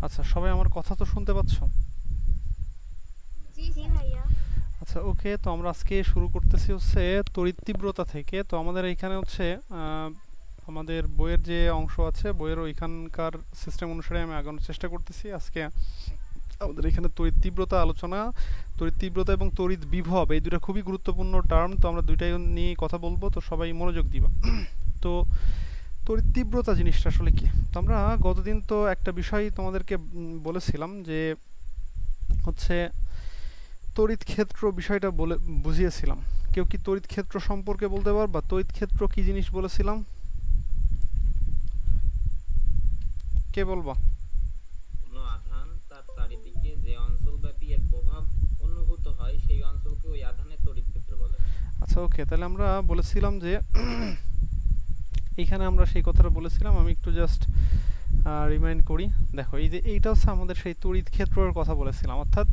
আচ্ছা, সবাই আমার কথা তো শুনতে পাচ্ছ? জি ভাইয়া। আচ্ছা, ওকে। তো আমরা আজকে শুরু করতেছি হচ্ছে তড়িৎ তীব্রতা থেকে। তো আমাদের এইখানে হচ্ছে আমাদের বইয়ের যে অংশ আছে, বইয়ের ওইখানকার সিস্টেম অনুসারে আমি আগানোর চেষ্টা করতেছি। আজকে আমাদের এখানে তড়িৎ তীব্রতা আলোচনা, তড়িৎ তীব্রতা এবং তড়িৎ বিভব এই দুটো খুবই গুরুত্বপূর্ণ টার্ম। তো আমরা দুইটাই নিয়ে কথা বলবো, তো সবাই মনোযোগ দিবা। তো তড়িৎ তীব্রতা জিনিসটা আসলে কি? তো আমরা গতদিন তো একটা বিষয় তোমাদেরকে বলেছিলাম যে হচ্ছে তড়িৎ ক্ষেত্র বিষয়টা বলে বুঝিয়েছিলাম। কেউ কি তড়িৎ ক্ষেত্র সম্পর্কে বলতে পারবা? তড়িৎ ক্ষেত্র কি জিনিস বলেছিলাম? কে বলবা? কোনো আধান তার চারিদিকে যে অঞ্চলব্যাপী এর প্রভাব অনুভূত হয় সেই অঞ্চলকে ওই আধানের তড়িৎ ক্ষেত্র বলে। আচ্ছা, ওকে। তাহলে আমরা বলেছিলাম যে এইখানে আমরা সেই কথাটা বলেছিলাম। আমি একটু জাস্ট রিমাইন্ড করি। দেখো, এই যে এইটা হচ্ছে আমাদের সেই তড়িৎ ক্ষেত্রের কথা বলেছিলাম। অর্থাৎ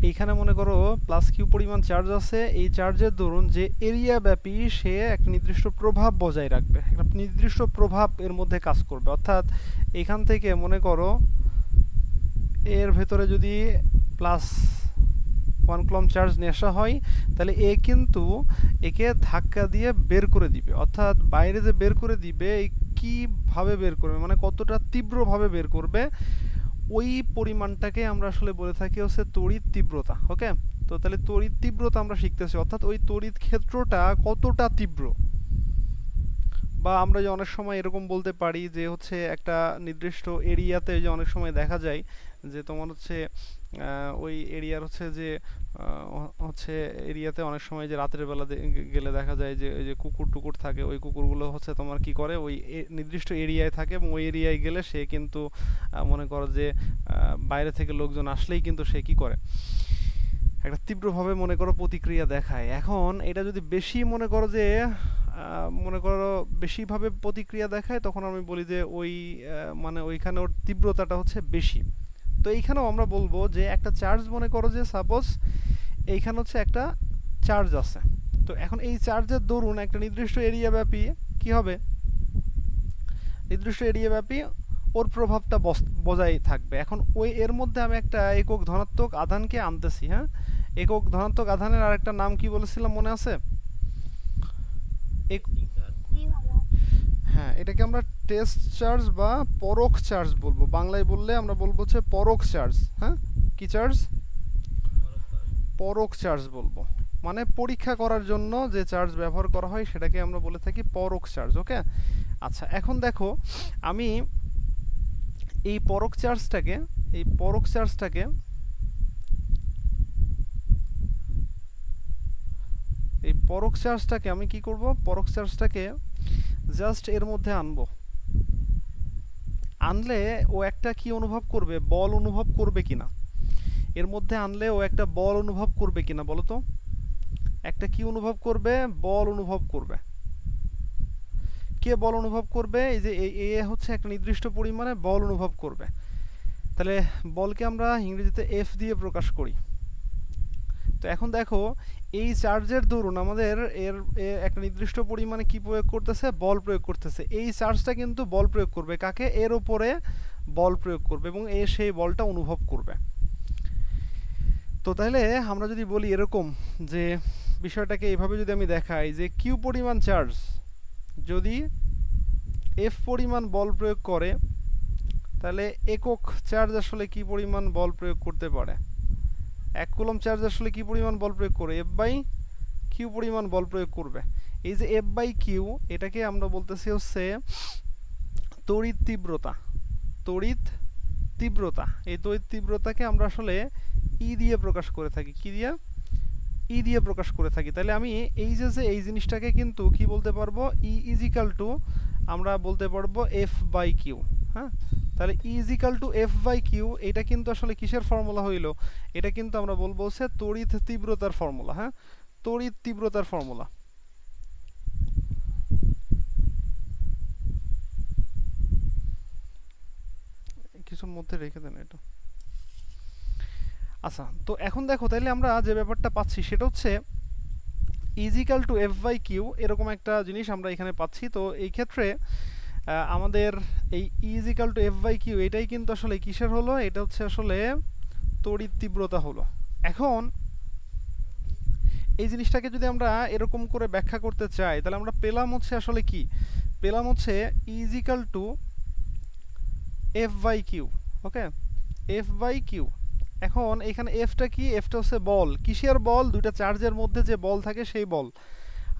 এইখানে মনে করো প্লাস কিউ পরিমাণ চার্জ আছে। এই চার্জের দরুন যে এরিয়া ব্যাপী সে একটা নির্দিষ্ট প্রভাব বজায় রাখবে, একটা নির্দিষ্ট প্রভাব এর মধ্যে কাজ করবে। অর্থাৎ এখান থেকে মনে করো এর ভেতরে যদি প্লাস 1 কুলম্ব চার্জ নেশা হয়, তাহলে এ কিন্তু একে ধাক্কা দিয়ে বের করে দিবে। অর্থাৎ বাইরে যে বের করে দিবে, কিভাবে বের করবে, মানে কতটা তীব্রভাবে বের করবে, ওই পরিমাণটাকে আমরা আসলে বলে থাকি হচ্ছে তড়িৎ তীব্রতা। ওকে। তো তাহলে তড়িৎ তীব্রতা আমরা শিখতেছি, অর্থাৎ ওই তড়িৎ ক্ষেত্রটা কতটা তীব্র। বা আমরা যে অনেক সময় এরকম বলতে পারি যে হচ্ছে একটা নির্দিষ্ট এরিয়াতে যে অনেক সময় দেখা যায় যে তোমার হচ্ছে ওই এরিয়ার হচ্ছে যে হচ্ছে এরিয়াতে অনেক সময় যে রাতের বেলা গেলে দেখা যায় যে ওই যে কুকুর টুকুর থাকে, ওই কুকুরগুলো হচ্ছে তোমার কি করে ওই নির্দিষ্ট এরিয়ায় থাকে, এবং ওই এরিয়ায় গেলে সে কিন্তু মনে করো যে বাইরে থেকে লোকজন আসলেই কিন্তু সে কি করে, একটা তীব্রভাবে মনে করো প্রতিক্রিয়া দেখায়। এখন এটা যদি বেশি মনে করো যে মনে করো বেশিভাবে প্রতিক্রিয়া দেখায়, তখন আমি বলি যে ওই মানে ওইখানে ওর তীব্রতাটা হচ্ছে বেশি। তো এইখানেও আমরা বলবো যে একটা চার্জ মনে করো যে সাপোজ এইখানে হচ্ছে একটা চার্জ আছে। তো এখন এই চার্জের দরুন একটা নির্দিষ্ট এরিয়া ব্যাপী কি হবে, নির্দিষ্ট এরিয়া ব্যাপী ওর প্রভাবটা বজায় থাকবে। এখন ওই এর মধ্যে আমি একটা একক ধনাত্মক আধানকে আনতেছি। হ্যাঁ, একক ধনাত্মক আধানের আরেকটা নাম কি বলেছিলাম মনে আছে? Testing charge. জি ভাইয়া। হ্যাঁ, এটাকে আমরা টেস্ট চার্জ বা পরোক্ষ চার্জ বলবো। বাংলায় বললে আমরা বলবো হচ্ছে পরোক্ষ চার্জ। হ্যাঁ, কি চার্জ? পরস্পর। পরোক্ষ চার্জ বলবো। মানে পরীক্ষা করার জন্য যে চার্জ ব্যবহার করা হয় সেটাকে আমরা বলে থাকি পরোক্ষ চার্জ। ওকে। আচ্ছা, এখন দেখো আমি এই পরোক্ষ চার্জটাকে, এই পরোক্ষ চার্জটাকে এই পরোক্ষ চার্জটাকে আমি কি করব, পরোক্ষ চার্জটাকে জাস্ট এর মধ্যে আনবো। আনলে ও একটা কি অনুভব করবে, বল অনুভব করবে কিনা। এর মধ্যে আনলে ও একটা বল অনুভব করবে কিনা বলো তো? একটা কি অনুভব করবে? বল অনুভব করবে। কে বল অনুভব করবে? এই যে এ হচ্ছে একটা নির্দিষ্ট পরিমাণে বল অনুভব করবে। তাহলে বলকে আমরা ইংরেজিতে এফ দিয়ে প্রকাশ করি। তো এখন দেখো এই চার্জের দরুন আমাদের এর একটা নির্দিষ্ট পরিমাণে কি প্রয়োগ করতেছে, বল প্রয়োগ করতেছে। এই চার্জটা কিন্তু বল প্রয়োগ করবে কাকে, এর উপরে বল প্রয়োগ করবে, এবং এ সেই বলটা অনুভব করবে। তো তাহলে আমরা যদি বলি এরকম যে বিষয়টাকে এইভাবে যদি আমি দেখাই যে কিউ পরিমাণ চার্জ যদি এফ পরিমাণ বল প্রয়োগ করে, তাহলে একক চার্জ আসলে কি পরিমাণ বল প্রয়োগ করতে পারে। 1 কুলম্ব চার্জ আসলে কি পরিমাণ বল প্রয়োগ করে, এফ বাই কিউ পরিমাণ বল প্রয়োগ করবে। এই যে এফ বাই কিউ, এটাকে আমরা বলতেছি হচ্ছে তড়িৎ তীব্রতা। তড়িৎ তীব্রতা, এই তড়িৎ তীব্রতাকে আমরা আসলে ই দিয়ে প্রকাশ করে থাকি। কি দিয়ে? ই দিয়ে প্রকাশ করে থাকি। তাহলে আমি এই যে এই জিনিসটাকে কিন্তু কি বলতে পারবো, ই ইজিক্যাল টু আমরা বলতে পারবো এফ বাই কিউ। হ্যাঁ, তাহলে E is equal to F by Q, এটা কিন্তু আসলে কিসের ফর্মুলা হইল? এটা কিন্তু আমরা বলবো হচ্ছে তড়িৎ তীব্রতার ফর্মুলা। হ্যাঁ, তড়িৎ তীব্রতার ফর্মুলা। কিছুর মধ্যে রেখে দেন এটা। আচ্ছা, তো এখন দেখো তাইলে আমরা যে ব্যাপারটা পাচ্ছি সেটা হচ্ছে is equal to F by Q, এরকম একটা জিনিস আমরা এখানে পাচ্ছি। তো এই ক্ষেত্রে আমাদের এই E is equal to F/Q এটাই কিন্তু আসলে কিসের হলো, এটা হচ্ছে আসলে তড়িৎ তীব্রতা হলো। এখন এই জিনিসটাকে যদি আমরা এরকম করে ব্যাখ্যা করতে চাই তাহলে আমরা পেলাম হচ্ছে আসলে কি, পেলাম হচ্ছে E is equal to F/Q। Okay, F/Q। এখন এখানে এফটা কি, এফটা হচ্ছে বল, কিসের বল, দুইটা চার্জের মধ্যে যে বল থাকে সেই বল।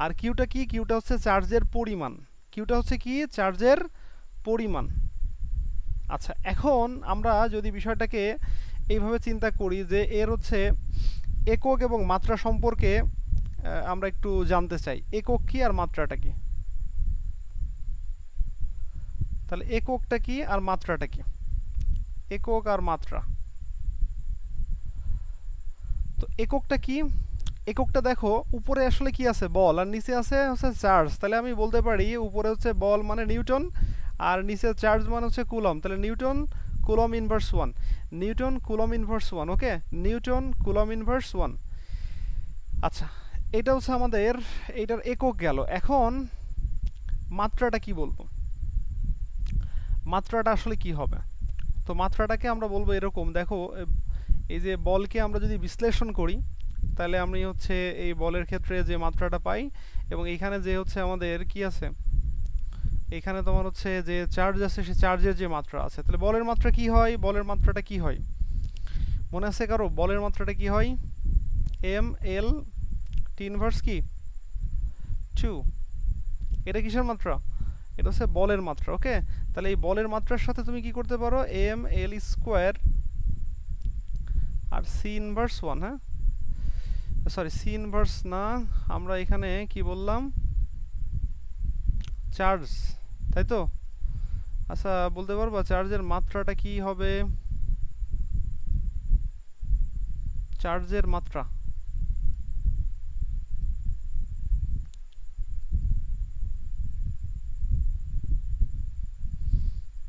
আর কিউটা কি, কিউটা হচ্ছে চার্জের পরিমাণ, কিউটা হচ্ছে কি চার্জের পরিমাণ। আচ্ছা, এখন আমরা যদি বিষয়টাকে এইভাবে চিন্তা করি যে এর হচ্ছে একক এবং মাত্রা সম্পর্কে আমরা একটু জানতে চাই, একক কি আর মাত্রাটা কি। তাহলে এককটা কি আর মাত্রাটা কি, একক আর মাত্রা। তো এককটা কি, এককটা দেখো উপরে আসলে কি আছে, বল, আর নিচে আছে হচ্ছে চার্জ। তাহলে আমি বলতে পারি উপরে হচ্ছে বল মানে নিউটন, আর নিচে চার্জ মানে হচ্ছে কুলম। তাহলে Newton coulomb inverse 1, Newton coulomb inverse 1। ওকে, নিউটন কুলম ইনভার্স 1। আচ্ছা, এটা হচ্ছে আমাদের এইটার একক গেল। এখন মাত্রাটা কি বলবো, মাত্রাটা আসলে কি হবে। তো মাত্রাটাকে আমরা বলবো এরকম, দেখো এই যে বলকে আমরা যদি বিশ্লেষণ করি তাহলে আমি হচ্ছে এই বলের ক্ষেত্রে যে মাত্রাটা পাই, এবং এইখানে যে হচ্ছে আমাদের কি আছে, এখানে তোমার হচ্ছে যে চার্জ আছে সে চার্জের যে মাত্রা আছে। তাহলে বলের মাত্রা কি হয়, বলের মাত্রাটা কি হয় মনে আছে কারো, বলের মাত্রাটা কি হয়, এম এল টি ইনভার্স কি 2। এটা কিসের মাত্রা, এটা হচ্ছে বলের মাত্রা। ওকে, তাহলে এই বলের মাত্রার সাথে তুমি কি করতে পারো, এম এল স্কোয়ার আর সি ইনভার্স 1। হ্যাঁ, সরি সি ইনভার্স না, আমরা এখানে কি বললাম, চার্জ, তাই তো। আচ্ছা, বলতে পারবা চার্জের মাত্রাটা কি হবে, চার্জের মাত্রা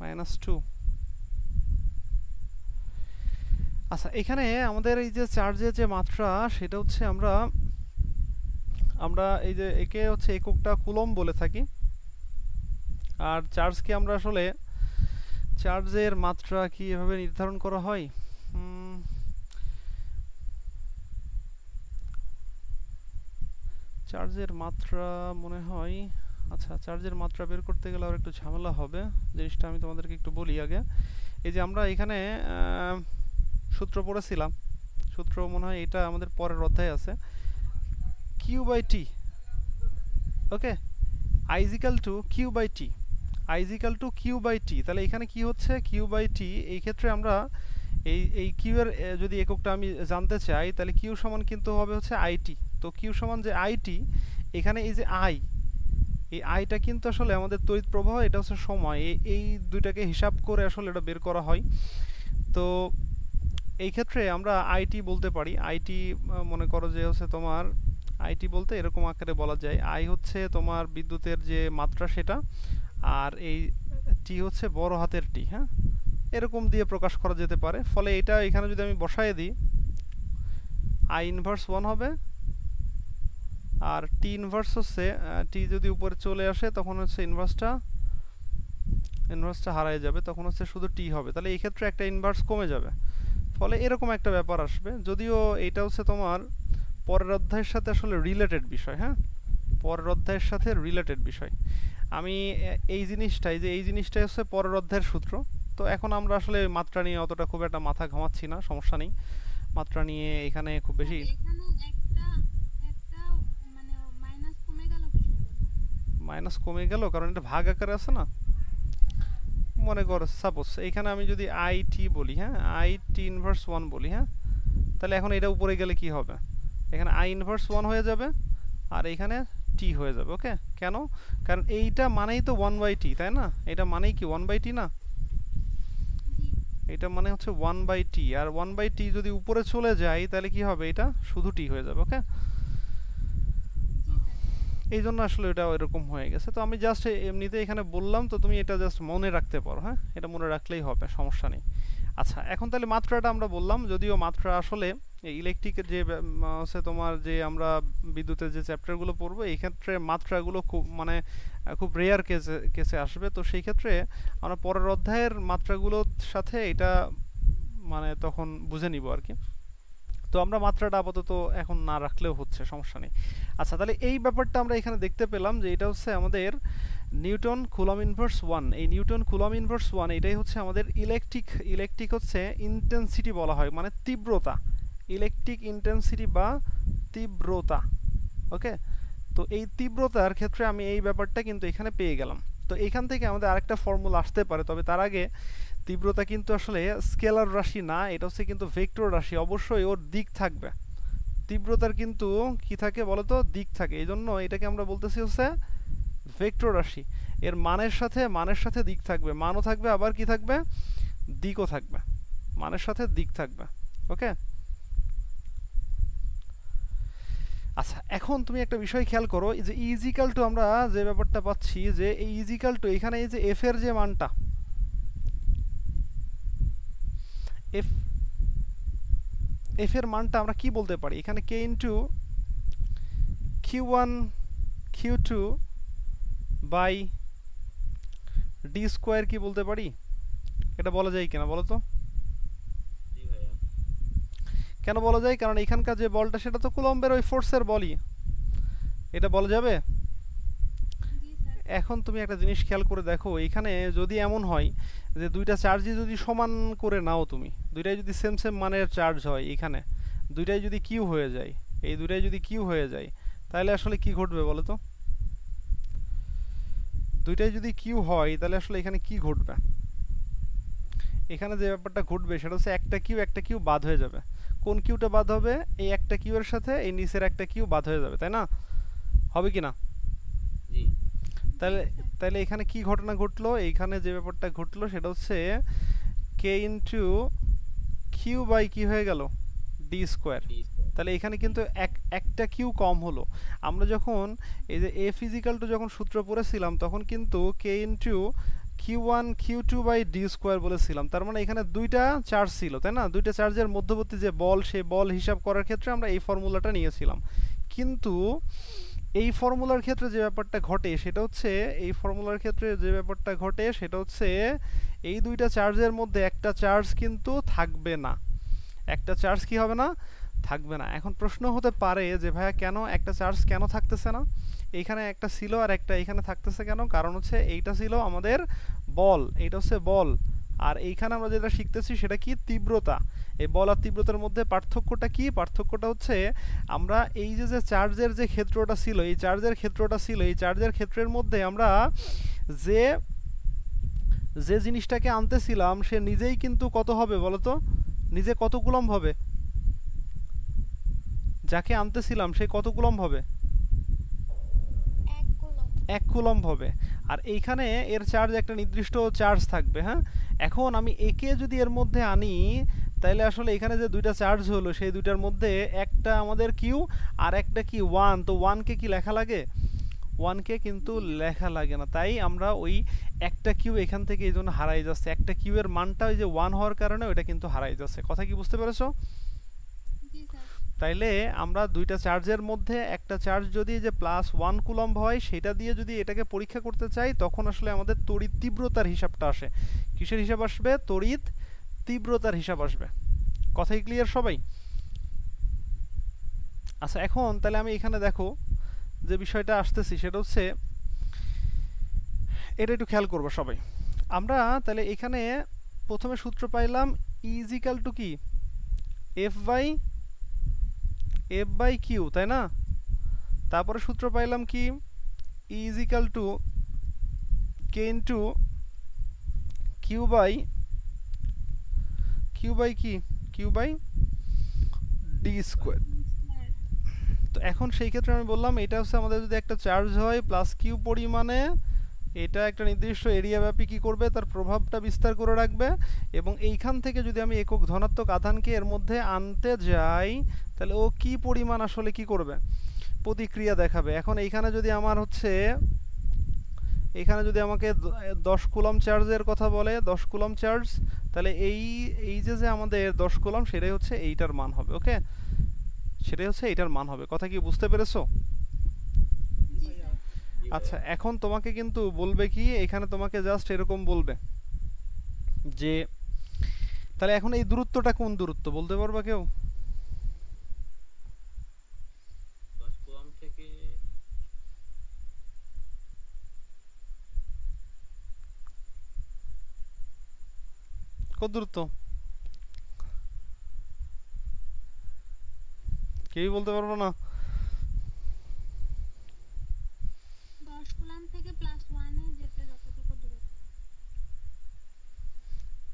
-2। আচ্ছা, এখানে আমাদের এই যে চার্জের যে মাত্রা সেটা হচ্ছে আমরা এই যে একে হচ্ছে এককটা কুলম বলে থাকি, আর চার্জকে আমরা আসলে চার্জের মাত্রা কি এভাবে নির্ধারণ করা হয়, চার্জের মাত্রা মনে হয়, আচ্ছা চার্জের মাত্রা বের করতে গেলে আর একটু ঝামেলা হবে, জিনিসটা আমি তোমাদেরকে একটু বলি আগে। এই যে আমরা এখানে সূত্র পড়েছিলাম, সূত্র মনে হয় এটা আমাদের পরের অধ্যায়ে আছে, Q by T. Okay, I is equal to Q by T, I is equal to Q by T. তাহলে এখানে কি হচ্ছে কিউ বাই টি, এই ক্ষেত্রে আমরা এই কিউ এর যদি এককটা আমি জানতে চাই তাহলে কিউ সমান কিন্তু হবে হচ্ছে আইটি। তো কিউ সমান যে আইটি, এখানে এই যে আই, এই আইটা কিন্তু আসলে আমাদের তড়িৎ প্রবাহ, এটা হচ্ছে সময়, এই দুইটাকে হিসাব করে আসলে এটা বের করা হয়। তো এই ক্ষেত্রে আমরা আইটি বলতে পারি, আইটি মনে করো যে হচ্ছে তোমার আইটি বলতে এরকম আকারে বলা যায়, আই হচ্ছে তোমার বিদ্যুতের যে মাত্রা সেটা, আর এই টি হচ্ছে বড় হাতের টি। হ্যাঁ, এরকম দিয়ে প্রকাশ করা যেতে পারে। ফলে এটা এখানে যদি আমি বসায় দিই, আই ইনভার্স 1 হবে, আর টি ইনভার্স হচ্ছে টি যদি উপরে চলে আসে তখন হচ্ছে ইনভার্সটা হারায় যাবে, তখন হচ্ছে শুধু টি হবে। তাহলে এই ক্ষেত্রে একটা ইনভার্স কমে যাবে, ফলে এরকম একটা ব্যাপার আসবে। যদিও এইটা হচ্ছে তোমার পরের অধ্যায়ের সাথে আসলে রিলেটেড বিষয়। হ্যাঁ, পরের অধ্যায়ের সাথে রিলেটেড বিষয়। আমি এই জিনিসটাই যে এই জিনিসটাই হচ্ছে পরের অধ্যায়ের সূত্র। তো এখন আমরা আসলে মাত্রা নিয়ে অতটা খুব একটা মাথা ঘামাচ্ছি না, সমস্যা নেই, মাত্রা নিয়ে এখানে খুব বেশি। মাইনাস কমে গেল কারণ এটা ভাগ আকারে আছে না। মনে করো সাপোজ এখানে আমি যদি আই টি বলি, হ্যাঁ আই টি ইনভার্স 1 বলি, হ্যাঁ তাহলে এখন এটা উপরে গেলে কি হবে, এখানে আই ইনভার্স 1 হয়ে যাবে আর এখানে টি হয়ে যাবে। ওকে, কেন, কারণ এইটা মানেই তো 1/t, তাই না, এটা মানেই কি 1/t না, এটা মানে হচ্ছে 1/t, আর 1/t যদি উপরে চলে যায় তাহলে কি হবে, এটা শুধু টি হয়ে যাবে। ওকে, এই জন্য আসলে এটা এরকম হয়ে গেছে। তো আমি জাস্ট এমনিতে এখানে বললাম, তো তুমি এটা জাস্ট মনে রাখতে পারো। হ্যাঁ, এটা মনে রাখলেই হবে, সমস্যা নেই। আচ্ছা, এখন তাহলে মাত্রাটা আমরা বললাম, যদিও মাত্রা আসলে এই ইলেকট্রিকের যে হচ্ছে তোমার যে আমরা বিদ্যুতের যে চ্যাপ্টারগুলো পড়বো এই ক্ষেত্রে মাত্রাগুলো খুব মানে খুব রেয়ার কেসে আসবে, তো সেই ক্ষেত্রে আমরা পরের অধ্যায়ের মাত্রাগুলোর সাথে এটা মানে তখন বুঝে নিব আর কি। তো আমরা মাত্রাটা আপাতত এখন না রাখলেও হচ্ছে, সমস্যা নেই। আচ্ছা, তাহলে এই ব্যাপারটা আমরা এখানে দেখতে পেলাম যে এটা হচ্ছে আমাদের নিউটন কুলম ইনভার্স 1। এই নিউটন কুলম ইনভার্স 1 এটাই হচ্ছে আমাদের ইলেকট্রিক হচ্ছে ইন্টেন্সিটি বলা হয়, মানে তীব্রতা, ইলেকট্রিক ইন্টেন্সিটি বা তীব্রতা। ওকে, তো এই তীব্রতার ক্ষেত্রে আমি এই ব্যাপারটা কিন্তু এখানে পেয়ে গেলাম। তো এখান থেকে আমাদের আরেকটা ফর্মুলা আসতে পারে, তবে তার আগে তীব্রতা কিন্তু আসলে স্কেলার রাশি না, এটা হচ্ছে কিন্তু ভেক্টর রাশি, অবশ্যই ওর দিক থাকবে। তীব্রতার কিন্তু কি থাকে বলো তো, দিক থাকে, এই জন্য এটাকে আমরা বলতেছি হচ্ছে ভেক্টর রাশি। এর মানের সাথে দিক থাকবে, মানও থাকবে আবার কি থাকবে, দিকও থাকবে, মানের সাথে দিক থাকবে। ওকে, আচ্ছা এখন তুমি একটা বিষয় খেয়াল করো, এই যে ইজিক্যাল টু আমরা যে ব্যাপারটা পাচ্ছি, যে এই ইজিক্যাল টু এখানে এই যে এফ এর যে মানটা, এফ এর মানটা আমরা কি বলতে পারি এখানে, K into Q1 Q2 by D square কি বলতে পারি? এটা বলা যায় কিনা বলো তো? কেন বলা যায়? কারণ এখানকার যে বলটা সেটা তো কুলম্বের ওই ফোর্সের বলই, এটা বলা যাবে। এখন তুমি একটা জিনিস খেয়াল করে দেখো, এখানে যদি এমন হয় যে দুইটা চার্জই যদি সমান করে নাও, তুমি দুইটাই যদি সেম মানের চার্জ হয়, এখানে দুইটাই যদি কিউ হয়ে যায়, এই দুইটাই যদি কিউ হয়ে যায়, তাহলে আসলে কি ঘটবে বলো তো? দুইটাই যদি কিউ হয় তাহলে আসলে এখানে কি ঘটবে? এখানে যে ব্যাপারটা ঘটবে সেটা হচ্ছে একটা কিউ বাদ হয়ে যাবে। কোন কিউটা বাদ হবে? এই একটা কিউ এর সাথে এই নিচের একটা কিউ বাদ হয়ে যাবে, তাই না? হবে কি না? তাহলে তাহলে এখানে কি ঘটনা ঘটলো? এইখানে যে ব্যাপারটা ঘটলো সেটা হচ্ছে কে ইন্টু কিউ বাই কি হয়ে গেল, ডি স্কোয়ার। তাহলে এখানে কিন্তু একটা কিউ কম হলো। আমরা যখন এই যে এ ফিজিক্যাল টু যখন সূত্র পড়েছিলাম তখন কিন্তু K into Q1 Q2 by D square বলেছিলাম, তার মানে এখানে দুইটা চার্জ ছিল, তাই না? দুইটা চার্জের মধ্যবর্তী যে বল, সেই বল হিসাব করার ক্ষেত্রে আমরা এই ফর্মুলাটা নিয়েছিলাম। কিন্তু এই ফর্মুলার ক্ষেত্রে যে ব্যাপারটা ঘটে সেটা হচ্ছে, এই দুইটা চার্জের মধ্যে একটা চার্জ কিন্তু থাকবে না, একটা চার্জ কি হবে না, থাকবে না। এখন প্রশ্ন হতে পারে যে ভাইয়া কেন একটা চার্জ কেন থাকতেছে না? এইখানে একটা ছিল আর একটা এইখানে থাকতেছে কেন? কারণ হচ্ছে এইটা ছিল আমাদের বল, এইটা হচ্ছে বল, আর এইখানে আমরা যেটা শিখতেছি সেটা কি, তীব্রতা। এই বল আর তীব্রতার মধ্যে পার্থক্যটা কি? পার্থক্যটা হচ্ছে আমরা এই যে চার্জের যে ক্ষেত্রটা ছিল, এই চার্জের ক্ষেত্রের মধ্যে আমরা যে জিনিসটাকে আনতেছিলাম সে নিজেই কিন্তু কত হবে বলো তো, নিজে কত কুলম্ব হবে? যাকে আনতেছিলাম সে কত কুলম্ব হবে? 1 কুলম্ব হবে। আর এইখানে এর চার্জ একটা নির্দিষ্ট চার্জ থাকবে। হ্যাঁ, এখন আমি একে যদি এর মধ্যে আনি তাহলে আসলে এখানে যে দুইটা চার্জ হলো সেই দুইটার মধ্যে একটা আমাদের কিউ আর একটা কি 1, তো 1 কে কি লেখা লাগে? 1 কে কিন্তু লেখা লাগে না, তাই আমরা ওই একটা কিউ এখান থেকে এই জন্য হারাই যাচ্ছে, একটা কিউ এর মানটা ওই যে 1 হওয়ার কারণে ওইটা কিন্তু হারাই যাচ্ছে। কথা কি বুঝতে পেরেছো? তাইলে আমরা দুইটা চার্জের মধ্যে একটা চার্জ যদি যে +1 কুলম্ব হয় সেটা দিয়ে যদি এটাকে পরীক্ষা করতে চাই তখন আসলে আমাদের তড়িৎ তীব্রতার হিসাবটা আসে। কিসের হিসাব আসবে? তড়িৎ তীব্রতার হিসাব আসবে। কথাই ক্লিয়ার সবাই? আচ্ছা এখন তাহলে আমি এখানে দেখো যে বিষয়টা আসতেছি সেটা হচ্ছে, এটা একটু খেয়াল করবো সবাই। আমরা তাহলে এখানে প্রথমে সূত্র পাইলাম ইজিক্যাল টু কি, এফ বাই কিউ, তাই না? তারপরে সূত্র পাইলাম কি, is equal to K into Q by D square. তো এখন সেই ক্ষেত্রে আমি বললাম এটা হচ্ছে আমাদের যদি একটা চার্জ হয় প্লাস কিউ পরিমাণে, এটা একটা নির্দিষ্ট এরিয়া ব্যাপী কি করবে, তার প্রভাবটা বিস্তার করে রাখবে। এবং এইখান থেকে যদি আমি একক ধনাত্মক আধানকে এর মধ্যে আনতে যাই তাহলে ও কি পরিমাণ আসলে কি করবে, প্রতিক্রিয়া দেখাবে। এখন এইখানে যদি আমার হচ্ছে এখানে যদি আমাকে 10 কুলম্ব চার্জের কথা বলে, 10 কুলম্ব চার্জ, তাহলে এই যে আমাদের 10 কুলম্ব সেটাই হচ্ছে এইটার মান হবে। ওকে, সেটাই হচ্ছে এইটার মান হবে। কথা কি বুঝতে পেরেছো? জি স্যার। জি আচ্ছা, ভাইয়া। এখন তোমাকে কিন্তু বলবে কি, এখানে তোমাকে জাস্ট এরকম বলবে যে তাহলে এখন এই দূরত্বটা কোন দূরত্ব বলতে পারবা কেউ? 10 কুলম্ব থেকে কত দূরত্ব কেউই বলতে পারবো না? 10 কুলাম থেকে +1 এ যেতে যতটুকু দূরত্ব।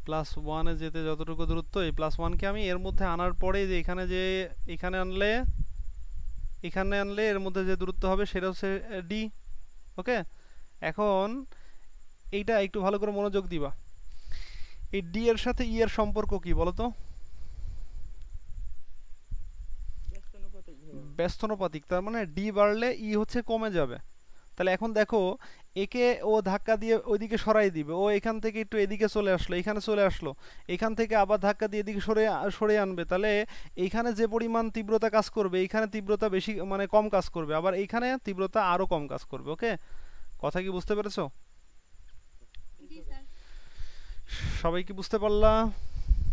+1 এ যেতে যতটুকু দূরত্ব, এই +1 কে আমি এর মধ্যে আনার পরে যে এখানে আনলে এর মধ্যে যে দূরত্ব হবে সেটা হচ্ছে ডি। ওকে, এখন এইটা একটু ভালো করে মনোযোগ দিবা। এই ডি এর সাথে ই এর সম্পর্ক কি বলো তো? ব্যস্তানুপাতিক। তার মানে ডি বাড়লে ই হচ্ছে কমে যাবে। তাহলে এখন দেখো, একে ও ধাক্কা দিয়ে ওইদিকে সরাই দিবে, ও এখান থেকে একটু এদিকে চলে আসলো, এখানে চলে আসলো, এখান থেকে আবার ধাক্কা দিয়ে এদিকে সরে আনবে। তাহলে এইখানে যে পরিমাণ তীব্রতা কাজ করবে, এইখানে তীব্রতা বেশি মানে কম কাজ করবে, আবার এইখানে তীব্রতা আরো কম কাজ করবে। ওকে, কথা কি বুঝতে পেরেছো? জি স্যার। সবাই কি বুঝতে পারলা?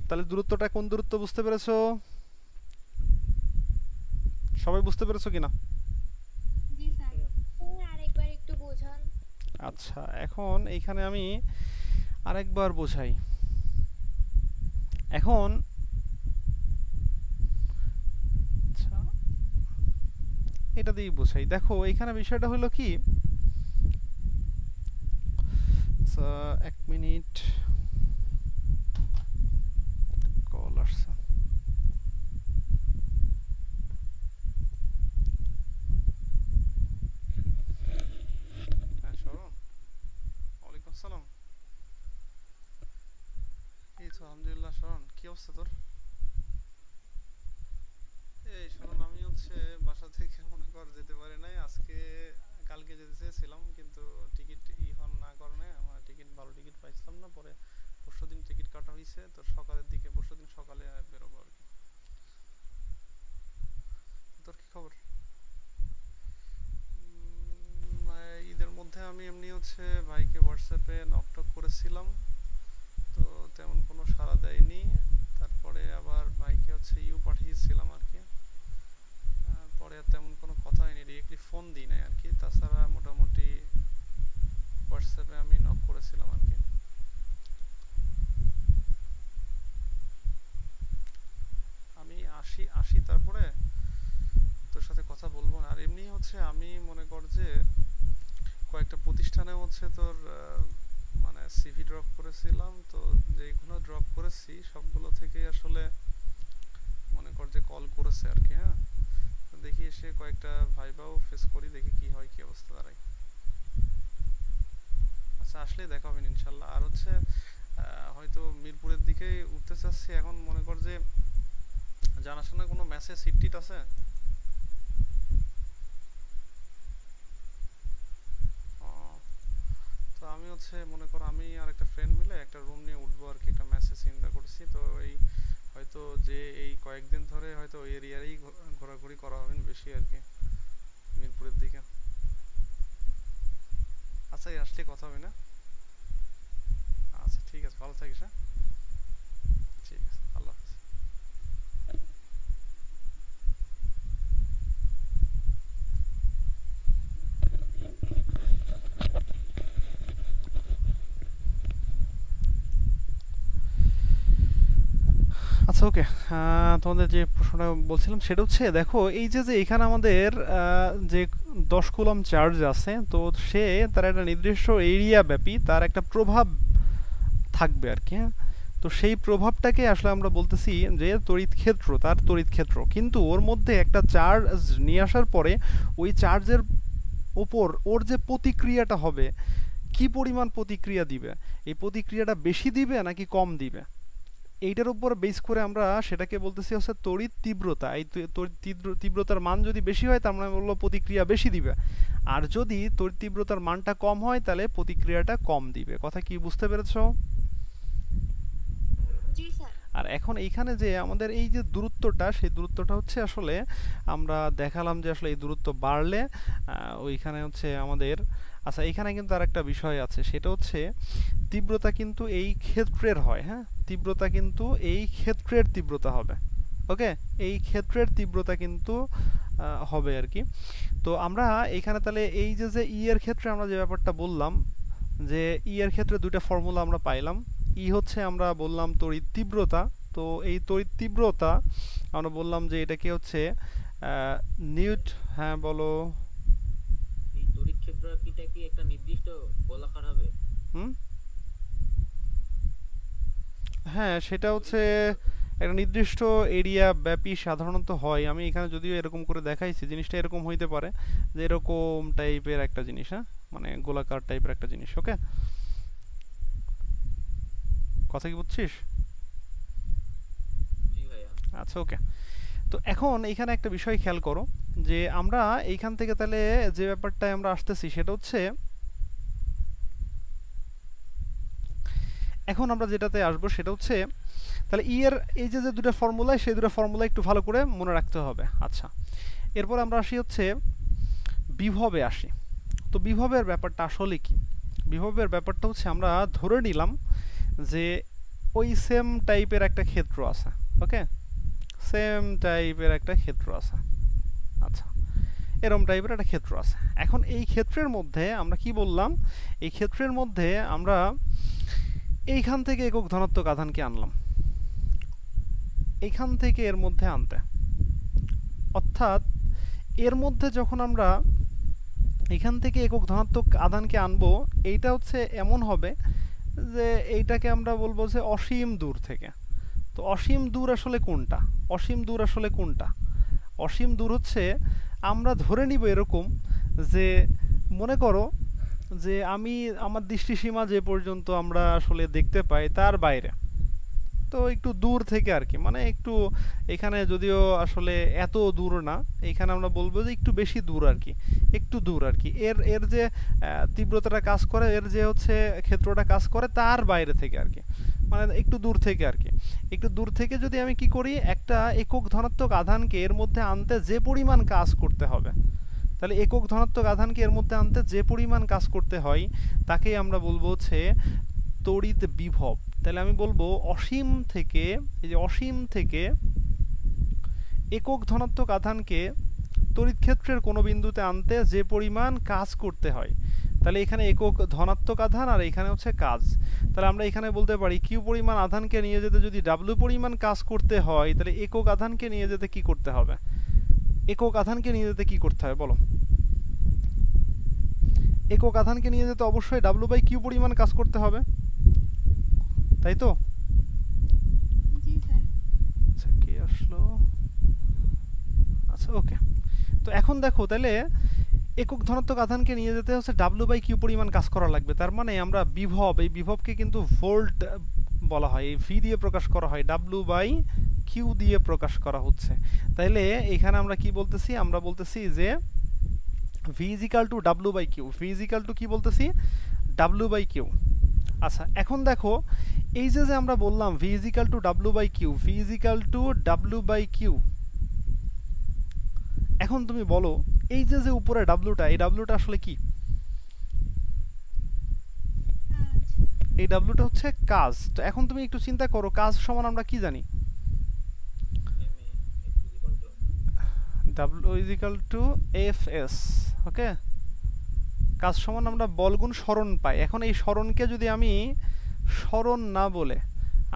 তাহলে দূরত্বটা কোন দূরত্ব বুঝতে পেরেছো? সবাই বুঝতে পেরেছো কিনা? জি স্যার। আরেকবার একটু বোঝান। আচ্ছা, এখন এইখানে আমি আরেকবার বোঝাই। এখন আচ্ছা, এটা দিয়েই বোঝাই। দেখো এইখানে বিষয়টা হলো কি, আচ্ছা 1 মিনিট, কল আসছে। হ্যাঁ শরণ, ওয়ালাইকুম আসসালাম। এই তো আলহামদুলিল্লাহ। শরণ, কি অবস্থা তোর? এই শরণ, আমি হচ্ছে বাসা থেকে মনে কর যেতে পারি নাই আজকে। কালকে যেতে চেয়েছিলাম কিন্তু টিকিট হন না কারণে আমার ভালো টিকিট পাইছিলাম না। পরে পরশুদিন টিকিট কাটা হয়েছে, তো সকালের দিকে পরশুদিন সকালে বেরোবো আর কি। তোর কি খবর? ঈদের মধ্যে আমি এমনি হচ্ছে ভাইকে হোয়াটসঅ্যাপে নকটক করেছিলাম, তো তেমন কোনো সাড়া দেয়নি। তারপরে আবার ভাইকে হচ্ছে পাঠিয়েছিলাম আর কি। পরে আর তেমন কোনো কথা হয়নি, ডিরেক্টলি ফোন দিই নাই আর কি। তাছাড়া মোটামুটি হোয়াটসঅ্যাপে আমি নক করেছিলাম আর কি। আমি আসি তারপরে তোর সাথে কথা বলবো না। আর এমনি হচ্ছে আমি মনে কর যে কয়েকটা প্রতিষ্ঠানে হচ্ছে তোর মানে সিভি ড্রপ করেছিলাম, তো যেইগুলো ড্রপ করেছি সবগুলো থেকেই আসলে মনে কর যে কল করেছে আর কি। হ্যাঁ, দেখি এসে কয়েকটা ভাইবাও ফেস করি, দেখি কি হয়, কি অবস্থা দাঁড়ায়। আচ্ছা, আসলেই দেখা হবে ইনশাল্লাহ। আর হচ্ছে হয়তো মিরপুরের দিকেই উঠতে চাচ্ছি। এখন মনে কর যে জানাশোনা কোনো ম্যাচে সিট টিট আছে? তো আমি হচ্ছে মনে কর আমি আর একটা ফ্রেন্ড মিলে একটা রুম নিয়ে উঠবো আর কি, একটা ম্যাচে চিন্তা করছি। তো এই হয়তো যে এই কয়েকদিন ধরে হয়তো ওই এরিয়ারই ঘোরাঘুরি করা হবে বেশি আর কি, মিরপুরের দিকে। আচ্ছা, আসলে কথা হবে না? আচ্ছা ঠিক আছে, ভালো থাকিস। হ্যাঁ ঠিক আছে, আল্লাহ হাফেজ। আচ্ছা ওকে, তোমাদের যে প্রশ্নটা বলছিলাম সেটা হচ্ছে, দেখো এই যে এখানে আমাদের যে 10 কুলম্ব চার্জ আছে, তো তার একটা নির্দিষ্ট এরিয়া ব্যাপী তার একটা প্রভাব থাকবে আর কি। হ্যাঁ, তো সেই প্রভাবটাকে আসলে আমরা বলতেছি যে তড়িৎ ক্ষেত্র, তার তড়িৎ ক্ষেত্র। কিন্তু ওর মধ্যে একটা চার্জ নিয়ে আসার পরে ওই চার্জের ওপর ওর যে প্রতিক্রিয়াটা হবে, কি পরিমাণ প্রতিক্রিয়া দিবে, এই প্রতিক্রিয়াটা বেশি দিবে নাকি কম দিবে, এইটার উপর বেস করে আমরা সেটাকে বলতেছি হচ্ছে তড়িৎ তীব্রতা। এই তড়িৎ তীব্রতার মান যদি বেশি হয় তার মানে বললো প্রতিক্রিয়া বেশি দিবে, আর যদি তড়িৎ তীব্রতার মানটা কম হয় তাহলে প্রতিক্রিয়াটা কম দিবে। কথা কি বুঝতে পেরেছো? জি স্যার। আর এখন এইখানে যে আমাদের এই যে দূরত্বটা, সেই দূরত্বটা হচ্ছে আসলে আমরা দেখালাম যে আসলে এই দূরত্ব বাড়লে ওইখানে হচ্ছে আমাদের, আচ্ছা এখানে কিন্তু আর একটা বিষয় আছে, সেটা হচ্ছে তীব্রতা কিন্তু এই ক্ষেত্রের হয়, হ্যাঁ তীব্রতা কিন্তু এই ক্ষেত্রের তীব্রতা হবে। ওকে, এই ক্ষেত্রের তীব্রতা কিন্তু হবে আর কি। তো আমরা এইখানে তাহলে এই যে যে ই এর ক্ষেত্রে আমরা যে ব্যাপারটা বললাম, যে ই এর ক্ষেত্রে দুইটা ফর্মুলা আমরা পাইলাম। ই হচ্ছে আমরা বললাম তড়িৎ তীব্রতা, তো এই তড়িৎ তীব্রতা আমরা বললাম যে এটাকে হচ্ছে নিউট, হ্যাঁ বলো। এই তড়িৎ ক্ষেত্র কি একটা নির্দিষ্ট গোলাকার হবে? হ্যাঁ সেটা হচ্ছে একটা নির্দিষ্ট এরিয়া ব্যাপী সাধারণত হয়। আমি এখানে যদিও এরকম করে দেখাইছি, জিনিসটা এরকম হইতে পারে যে এরকম টাইপের একটা জিনিস, হ্যাঁ মানে গোলাকার টাইপের একটা জিনিস। ওকে, কথা কি বুঝছিস? জি ভাইয়া। আচ্ছা ওকে, তো এখন এইখানে একটা বিষয় খেয়াল করো যে আমরা এইখান থেকে তাহলে যে ব্যাপারটায় আমরা আসতেছি সেটা হচ্ছে, এখন আমরা যেটাতে আসবো সেটা হচ্ছে তাহলে ই এর এই যে যে দুটো ফর্মুলা, সেই দুটো ফর্মুলা একটু ভালো করে মনে রাখতে হবে। আচ্ছা এরপর আমরা আসি হচ্ছে বিভবে আসি। তো বিভবের ব্যাপারটা আসলে কি? বিভবের ব্যাপারটা হচ্ছে আমরা ধরে নিলাম যে ওই সেম টাইপের একটা ক্ষেত্র আছে। ওকে, সেম টাইপের একটা ক্ষেত্র আছে। আচ্ছা এরম টাইপের একটা ক্ষেত্র আছে। এখন এই ক্ষেত্রের মধ্যে আমরা কি বললাম, এই ক্ষেত্রের মধ্যে আমরা এইখান থেকে একক ধনাত্মক আধানকে আনলাম, এইখান থেকে এর মধ্যে আনতে, অর্থাৎ এর মধ্যে যখন আমরা এখান থেকে একক ধনাত্মক আধানকে আনবো, এইটা হচ্ছে এমন হবে যে এইটাকে আমরা বলবো যে অসীম দূর থেকে। তো অসীম দূর আসলে কোনটা? অসীম দূর আসলে কোনটা? অসীম দূর হচ্ছে আমরা ধরে নিব এরকম যে মনে করো যে আমি আমার দৃষ্টিসীমা যে পর্যন্ত আমরা আসলে দেখতে পাই তার বাইরে, তো একটু দূর থেকে আর কি, মানে একটু এখানে যদিও আসলে এত দূর না, এখানে আমরা বলবো যে একটু বেশি দূর আর কি, একটু দূর আর কি, এর এর যে তীব্রতাটা কাজ করে, এর যে হচ্ছে ক্ষেত্রটা কাজ করে তার বাইরে থেকে আর কি, মানে একটু দূর থেকে আর কি। একটু দূর থেকে যদি আমি কি করি, একটা একক ধনাত্মক আধানকে এর মধ্যে আনতে যে পরিমাণ কাজ করতে হবে, তাহলে একক ধনাত্মক আধানকে এর মধ্যে আনতে যে পরিমাণ কাজ করতে হয় তাকেই আমরা বলবো হচ্ছে তড়িৎ বিভব। তাহলে আমি বলবো অসীম থেকে, এই যে অসীম থেকে একক ধনাত্মক আধানকে তড়িৎ ক্ষেত্রের কোনো বিন্দুতে আনতে যে পরিমাণ কাজ করতে হয়, তাহলে এখানে একক ধনাত্মক আধান আর এখানে হচ্ছে কাজ, তাহলে আমরা এখানে বলতে পারি কিউ পরিমাণ আধানকে নিয়ে যেতে যদি ডাব্লিউ পরিমাণ কাজ করতে হয়, তাহলে একক আধানকে নিয়ে যেতে কি করতে হবে? একক আধানকে নিয়ে যেতে কি করতে হবে বলো? একক আধানকে নিয়ে যেতে অবশ্যই ডাব্লিউ বাই কিউ পরিমাণ কাজ করতে হবে, তাই তো? জি স্যার। আচ্ছা কে আসলো? আচ্ছা ওকে, তো এখন দেখো তাহলে একক ধনাত্মক আধানকে নিয়ে যেতে হচ্ছে ডাব্লিউ বাই কিউ পরিমাণ কাজ করা লাগবে। তার মানে আমরা বিভব, এই বিভবকে কিন্তু ভোল্ট বলা হয়, এই ভি দিয়ে প্রকাশ করা হয়, ডাব্লিউ বাই কিউ দিয়ে প্রকাশ করা হচ্ছে। তাইলে এখানে আমরা কি বলতেছি? আমরা বলতেছি যে V is equal to W by Q, V is equal to কি বলতেছি? W by Q. আচ্ছা এখন দেখো এই যে যে আমরা বললাম V is equal to W by Q, V is equal to W by Q, এখন তুমি বলো এই যে যে উপরে ডাব্লিউটা, এই ডাব্লিউটা আসলে কি? এই ডাব্লিউটা হচ্ছে কাজ। তো এখন তুমি একটু চিন্তা করো, কাজ সমান আমরা কি জানি? W is equal to F S. Okay, কাজ সমান আমরা বলগুণ সরণ পাই। এখন এই সরণকে যদি আমি সরণ না বলে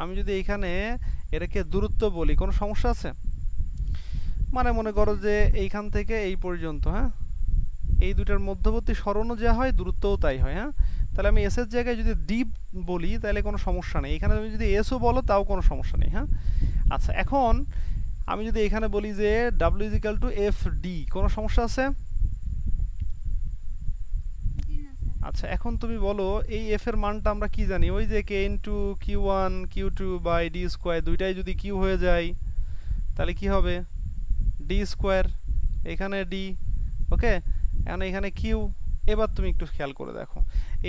আমি যদি এইখানে এটাকে দূরত্ব বলি, কোনো সমস্যা আছে? মানে মনে করো যে এইখান থেকে এই পর্যন্ত, হ্যাঁ এই দুটার মধ্যবর্তী সরণও যা হয় দূরত্বও তাই হয়। হ্যাঁ তাহলে আমি এস এর জায়গায় যদি ডি বলি তাহলে কোনো সমস্যা নেই, এখানে তুমি যদি এসও বলো তাও কোনো সমস্যা নেই। হ্যাঁ আচ্ছা এখন আমি যদি এখানে বলি যে W is equal to F D, কোনো সমস্যা আছে? আচ্ছা এখন তুমি বলো এই এফ এর মানটা আমরা কি জানি, ওই যে K into Q one Q two by D square, দুইটাই যদি কিউ হয়ে যায় তাহলে কি হবে ডি স্কোয়ার, এখানে ডি, ওকে। এখন এখানে কিউ, এবার তুমি একটু খেয়াল করে দেখো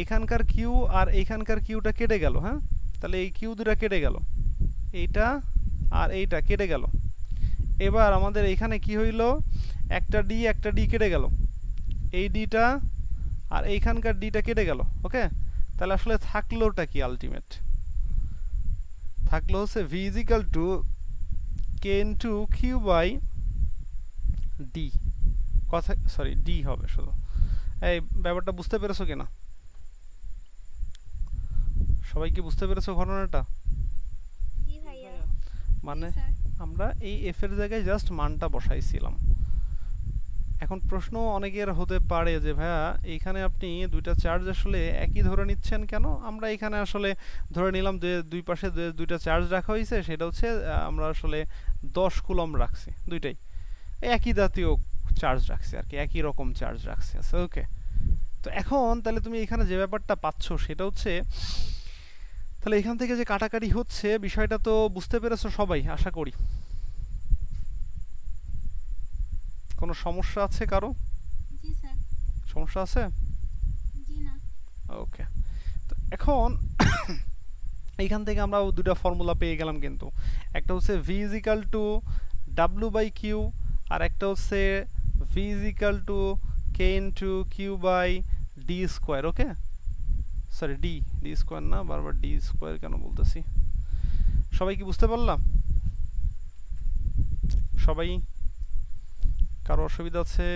এখানকার কিউ আর এইখানকার কিউটা কেটে গেল, হ্যাঁ, তাহলে এই কিউ দুটা কেটে গেল, এইটা আর এইটা কেটে গেল। এবার আমাদের এখানে কি হইল, একটা ডি কেটে গেল, এই ডিটা আর এইখানকার ডিটা কেটে গেল, ওকে। তাহলে আসলে থাকলোটা কি, আলটিমেট থাকলো হচ্ছে V is equal to K into Q by D, কথা সরি ডি হবে শুধু। এই ব্যাপারটা বুঝতে পেরেছো কিনা, সবাই কি বুঝতে পেরেছো ঘটনাটা? জি ভাইয়া। মানে জি স্যার। আমরা এই এফ এর জায়গায় জাস্ট মানটা বসাইছিলাম। এখন প্রশ্ন অনেকের হতে পারে যে ভাইয়া এইখানে আপনি দুইটা চার্জ আসলে একই ধরে নিচ্ছেন কেন? আমরা এখানে আসলে ধরে নিলাম যে দুই পাশে দুইটা চার্জ রাখা হয়েছে, সেটা হচ্ছে আমরা আসলে 10 কুলম্ব রাখছি, দুইটাই একই জাতীয় চার্জ রাখছি আর কি, একই রকম চার্জ রাখছি, আচ্ছা ওকে। তো এখন তাহলে তুমি এখানে যে ব্যাপারটা পাচ্ছ সেটা হচ্ছে, তাহলে এখান থেকে যে কাটাকাটি হচ্ছে বিষয়টা তো বুঝতে পেরেছো সবাই আশা করি। কোনো সমস্যা আছে কারো? জি স্যার। সমস্যা আছে? জি না। ওকে, তো এখন এইখান থেকে আমরা দুটো ফর্মুলা পেয়ে গেলাম, কিন্তু একটা হচ্ছে V is equal to W by Q, আর একটা হচ্ছে V is equal to K into Q by D square, okay. Sorry D square না, বারবার ডি স্কোয়ার কেন বলতেছি। সবাই কি বুঝতে পারলাম? সবাই, কারো অসুবিধা আছে?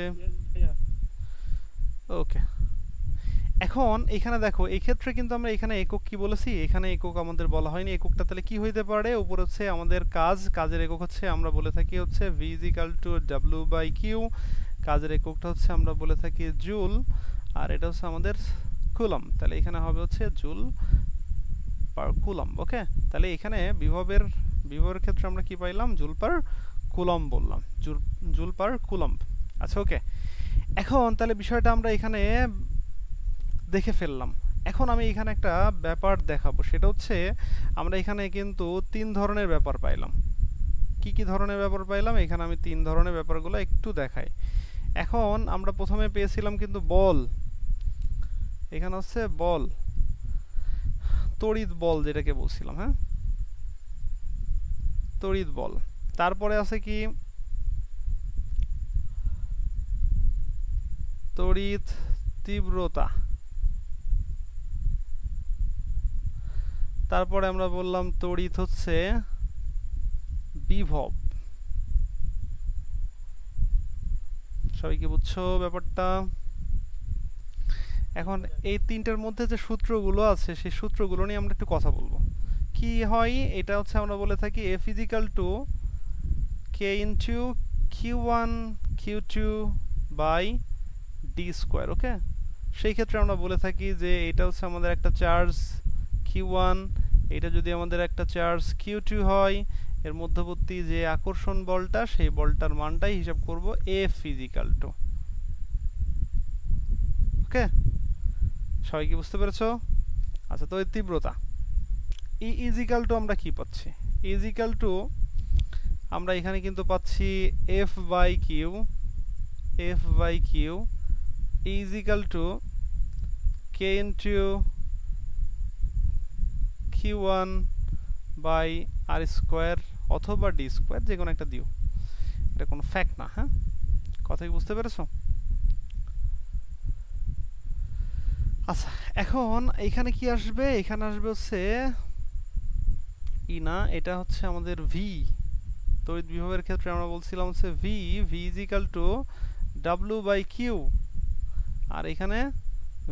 ওকে, এখন এখানে দেখো এই ক্ষেত্রে কিন্তু আমরা এখানে একক কি বলেছি, এখানে একক আমাদের বলা হয়নি। এককটা তাহলে কি হইতে পারে, উপর হচ্ছে আমাদের কাজের একক হচ্ছে আমরা বলে থাকি হচ্ছে V is equal to W by Q, কাজের এককটা হচ্ছে আমরা বলে থাকি জুল, আর এটা হচ্ছে আমাদের কুলম, তাহলে এখানে হবে হচ্ছে জুল পার কুলম, ওকে। তাহলে এখানে বিভবের ক্ষেত্রে আমরা কি পাইলাম, জুল পার কুলম বললাম, জুল পার কুলম, আচ্ছা ওকে। এখন তাহলে বিষয়টা আমরা এখানে দেখে ফেললাম। এখন আমি এখানে একটা ব্যাপার দেখাবো, সেটা হচ্ছে আমরা এখানে কিন্তু 3 ধরনের ব্যাপার পাইলাম। কি কি ধরনের ব্যাপার পাইলাম, এখানে আমি 3 ধরনের ব্যাপারগুলো একটু দেখাই। এখন আমরা প্রথমে পেয়েছিলাম কিন্তু বল, এখানে হচ্ছে বল, তড়িৎ বল যেটাকে বলছিলাম, হ্যাঁ তড়িৎ বল। তারপরে আছে কি তড়িৎ তীব্রতা, তারপরে আমরা বললাম তড়িৎ হচ্ছে বিভব। সবাই কি বুঝছো ব্যাপারটা? এখন এই তিনটার মধ্যে যে সূত্রগুলো আছে সেই সূত্রগুলো নিয়ে আমরা একটু কথা বলবো। কি হয়, এটা হচ্ছে আমরা বলে থাকি F is equal to K into Q one Q two by D square, okay. সেই ক্ষেত্রে আমরা বলে থাকি যে এটা হচ্ছে আমাদের একটা চার্জ Q1, এটা যদি আমাদের একটা চার্জ Q2 হয়, এর মধ্যবর্তী যে আকর্ষণ বলটা সেই বলটার মানটাই হিসাব করব F ইজিক্যাল টু, ওকে। সবাই কি বুঝতে পেরেছো? আচ্ছা, তো এই তীব্রতা E ইজিক্যাল টু আমরা কি পাচ্ছি, ইজিক্যাল টু আমরা এখানে কিন্তু পাচ্ছি F by Q, F by Q is equal to K into Q1 by R square অথবা ডি স্কোয়ার, যে কোনো একটা দিও, এটা কোনো ফ্যাক্ট না, হ্যাঁ। কথা কি বুঝতে পেরেছো? আচ্ছা, এখন এইখানে কি আসবে, এখানে আসবে হচ্ছে ই না, এটা হচ্ছে আমাদের ভি। তড়িৎ বিভবের ক্ষেত্রে আমরা বলছিলাম হচ্ছে V is equal to W by Q, আর এখানে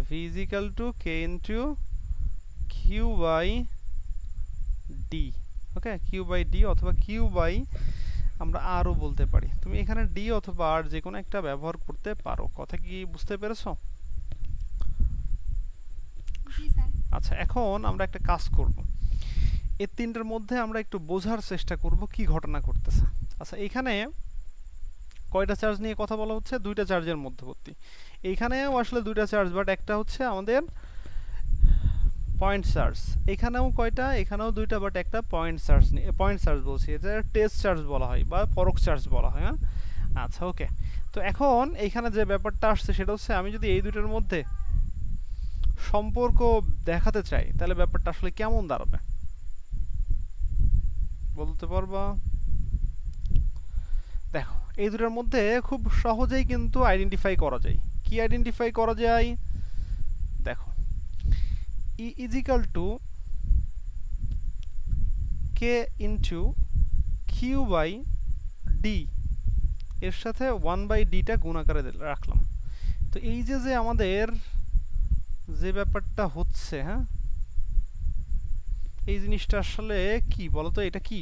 V is equal to K into Q by D, okay. Q by D অথবা কিউ বাই আমরা আরও বলতে পারি, তুমি এখানে ডি অথবা আর যে কোনো একটা ব্যবহার করতে পারো। কথা কি বুঝতে পেরেছো? জি স্যার। আচ্ছা, এখন আমরা একটা কাজ করব, এই তিনটার মধ্যে আমরা একটু বোঝার চেষ্টা করব কি ঘটনা ঘটতেছে। আচ্ছা, এখানে কয়টা চার্জ নিয়ে কথা বলা হচ্ছে? দুইটা চার্জের মধ্যবর্তী। এইখানেও আসলে দুইটা চার্জ, বাট একটা হচ্ছে আমাদের পয়েন্ট চার্জ। এখানেও কয়টা? এখানেও দুইটা, বাট একটা পয়েন্ট চার্জ নিয়ে, পয়েন্ট চার্জ বলছি, এটা টেস্ট চার্জ বলা হয় বা পরোক্ষ চার্জ বলা হয়। হ্যাঁ, আচ্ছা ওকে। তো এখন এইখানে যে ব্যাপারটা আসছে সেটা হচ্ছে আমি যদি এই দুইটার মধ্যে সম্পর্ক দেখাতে চাই তাহলে ব্যাপারটা আসলে কেমন দাঁড়াবে বলতে পারবা? দেখো, এই দুটার মধ্যে খুব সহজেই কিন্তু আইডেন্টিফাই করা যায়। কি আইডেন্টিফাই করা যায়? দেখো, E is equal to K into Q by D, এর সাথে 1/d-টা গুণ আকারে রাখলাম। তো এই যে আমাদের যে ব্যাপারটা হচ্ছে, হ্যাঁ, এই জিনিসটা আসলে কি বলতো? এটা কি?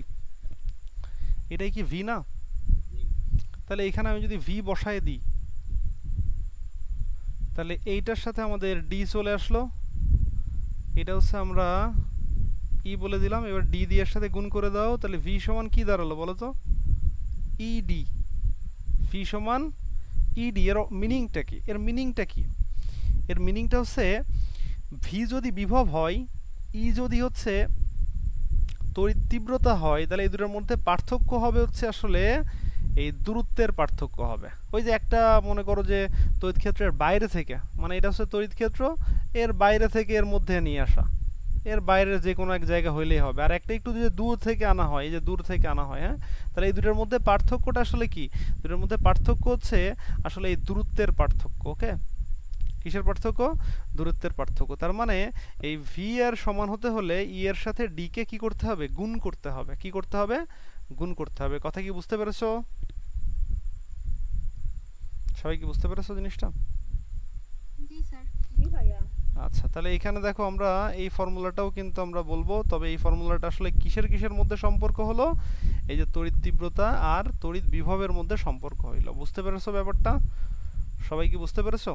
এটাই কি ভি না? তাহলে এখানে আমি যদি ভি বসায় দিই তাহলে এইটার সাথে আমাদের ডি চলে আসলো। এটা হচ্ছে আমরা ই বলে দিলাম, এবার ডি দিয়ে এর সাথে গুণ করে দাও, তাহলে ভি সমান কি দাঁড়ালো বলো তো? ইডি। ভি সমান ইডি। এর মিনিংটা কি? এর মিনিংটা কি? এর মিনিংটা হচ্ছে ভি যদি বিভব হয়, ই যদি হচ্ছে তড়িৎ তীব্রতা হয়, তাহলে এই দুটোর মধ্যে পার্থক্য হবে হচ্ছে আসলে এই দূরত্বের পার্থক্য হবে। ওই যে একটা মনে করো যে তড়িৎ ক্ষেত্রের বাইরে থেকে, মানে এটা হচ্ছে তড়িৎ ক্ষেত্র, এর বাইরে থেকে এর মধ্যে নিয়ে আসা, এর বাইরে যে কোনো এক জায়গা হইলেই হবে। আর একটা একটু যদি দূর থেকে আনা হয়, এই যে দূর থেকে আনা হয়, হ্যাঁ, তাহলে এই দুটোর মধ্যে পার্থক্যটা আসলে কি? দুটোর মধ্যে পার্থক্য হচ্ছে আসলে এই দূরত্বের পার্থক্য। ওকে, কিসের পার্থক্য? দূরত্বের পার্থক্য। তার মানে এই ভি এর সমান হতে হলে ই এর সাথে ডি কে কি করতে হবে? গুণ করতে হবে। কি করতে হবে? গুণ করতে হবে। কথা কি বুঝতে পেরেছো? সবাই কি বুঝতে পেরেছো জিনিসটা? জি স্যার। জি ভাইয়া। আচ্ছা, তাহলে এখানে দেখো আমরা এই ফর্মুলাটাও কিন্তু আমরা বলবো, তবে এই ফর্মুলাটা আসলে কিসের কিসের মধ্যে সম্পর্ক হলো? এই যে তড়িৎ তীব্রতা আর তড়িৎ বিভবের মধ্যে সম্পর্ক হইলো। বুঝতে পেরেছো ব্যাপারটা? সবাই কি বুঝতে পেরেছো?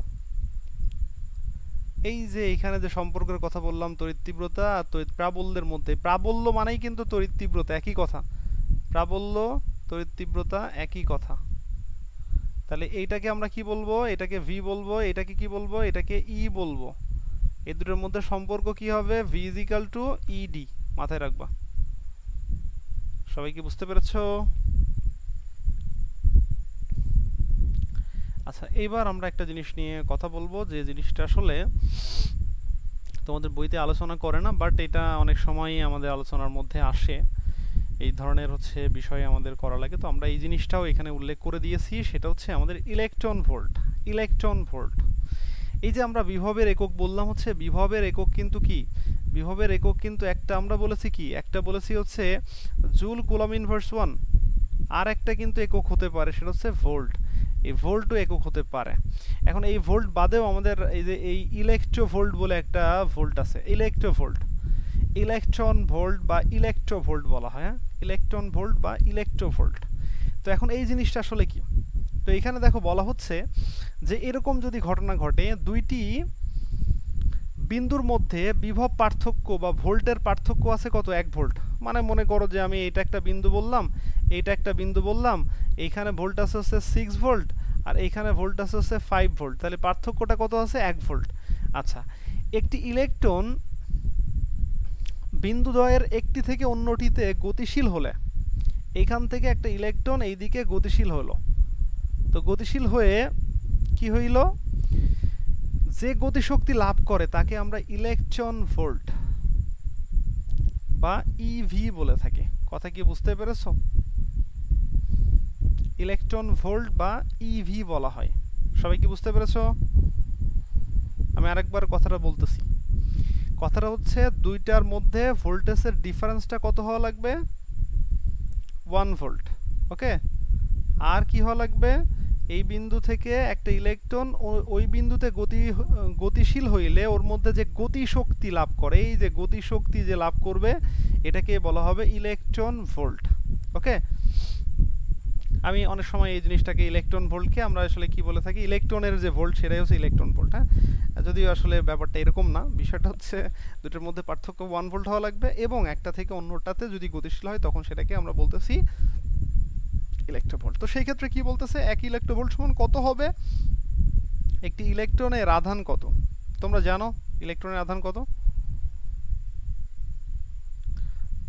এই যে এখানে যে সম্পর্কের কথা বললাম তড়িৎ তীব্রতা আর তড়িৎ প্রাবল্যের মধ্যে, প্রাবল্য মানেই কিন্তু তড়িৎ তীব্রতা, একই কথা। প্রাবল্য, তড়িৎ তীব্রতা একই কথা। তাহলে এইটাকে আমরা কি বলবো? এটাকে ভি বলবো। এটাকে কি বলবো? এটাকে ই বলবো। এই দুটোর মধ্যে সম্পর্ক কি হবে? V is equal to E D. মাথায় রাখবা। সবাই কি বুঝতে পেরেছো? আচ্ছা, এইবার আমরা একটা জিনিস নিয়ে কথা বলবো, যে জিনিসটা আসলে তোমাদের বইতে আলোচনা করে না, বাট এটা অনেক সময়ই আমাদের আলোচনার মধ্যে আসে। এই ধরনের হচ্ছে বিষয় আমাদের করা লাগে, তো আমরা এই জিনিসটাও এখানে উল্লেখ করে দিয়েছি। সেটা হচ্ছে আমাদের ইলেকট্রন ভোল্ট। ইলেকট্রন ভোল্ট, এই যে আমরা বিভবের একক বললাম, হচ্ছে বিভবের একক কিন্তু কি? বিভবের একক কিন্তু একটা আমরা বলেছি কি? একটা বলেছি হচ্ছে জুল কুলম ইনভার্স 1, আর একটা কিন্তু একক হতে পারে, সেটা হচ্ছে ভোল্ট। এই ভোল্টও একক হতে পারে। এখন এই ভোল্ট বাদেও আমাদের এই যে এই ইলেকট্রো ভোল্ট বলে একটা ভোল্ট আছে, ইলেকট্রো ভোল্ট। ইলেকট্রন ভোল্ট বা ইলেকট্রো ভোল্ট বলা হয়, হ্যাঁ, ইলেকট্রন ভোল্ট বা ইলেকট্রো ভোল্ট। তো এখন এই জিনিসটা আসলে কি? তো এখানে দেখো বলা হচ্ছে যে এরকম যদি ঘটনা ঘটে, দুইটি বিন্দুর মধ্যে বিভব পার্থক্য বা ভোল্টের পার্থক্য আছে কত? 1 ভোল্ট। মানে মনে করো যে আমি এটা একটা বিন্দু বললাম, এইটা একটা বিন্দু বললাম, এইখানে ভোল্ট আছে হচ্ছে 6 ভোল্ট আর এইখানে ভোল্ট আছে হচ্ছে 5 ভোল্ট, তাহলে পার্থক্যটা কত আছে? 1 ভোল্ট। আচ্ছা, একটি ইলেকট্রন বিন্দুদ্বয়ের একটি থেকে অন্যটিতে গতিশীল হলে, এইখান থেকে একটা ইলেকট্রন এইদিকে গতিশীল হলো, তো গতিশীল হয়ে কি হইল? যে গতিশক্তি লাভ করে তাকে আমরা ইলেকট্রন ভোল্ট বা ইভি বলে থাকি। কথা কি বুঝতে পেরেছো? ইলেকট্রন ভোল্ট বা ইভি বলা হয়। সবাই কি বুঝতে পেরেছো? আমি আরেকবার কথাটা বলতেছি। কথাটা হচ্ছে দুইটার মধ্যে ভোল্টেজের ডিফারেন্সটা কত হওয়া লাগবে? 1 ভোল্ট। ওকে, আর কি হওয়া লাগবে? এই বিন্দু থেকে একটা ইলেকট্রন ওই বিন্দুতে গতিশীল হইলে ওর মধ্যে যে গতিশক্তি লাভ করে, এই যে গতিশক্তি যে লাভ করবে, এটাকে বলা হবে ইলেকট্রন ভোল্ট। ওকে, আমি অনেক সময় এই জিনিসটাকে ইলেকট্রন ভোল্টকে আমরা আসলে কি বলে থাকি? ইলেকট্রনের যে ভোল্ট সেটাই হচ্ছে ইলেকট্রন ভোল্ট। হ্যাঁ, যদিও আসলে ব্যাপারটা এরকম না, বিষয়টা হচ্ছে দুটোর মধ্যে পার্থক্য 1 ভোল্ট হওয়া লাগবে এবং একটা থেকে অন্যটাতে যদি গতিশীল হয় তখন সেটাকে আমরা বলতেছি ইলেকট্রোভোল্ট। তো সেই ক্ষেত্রে কি বলতেছে 1 ইলেকট্রোভোল্ট সমান কত হবে, একটি ইলেকট্রনের আধান কত? তোমরা জানো ইলেকট্রনের আধান কত?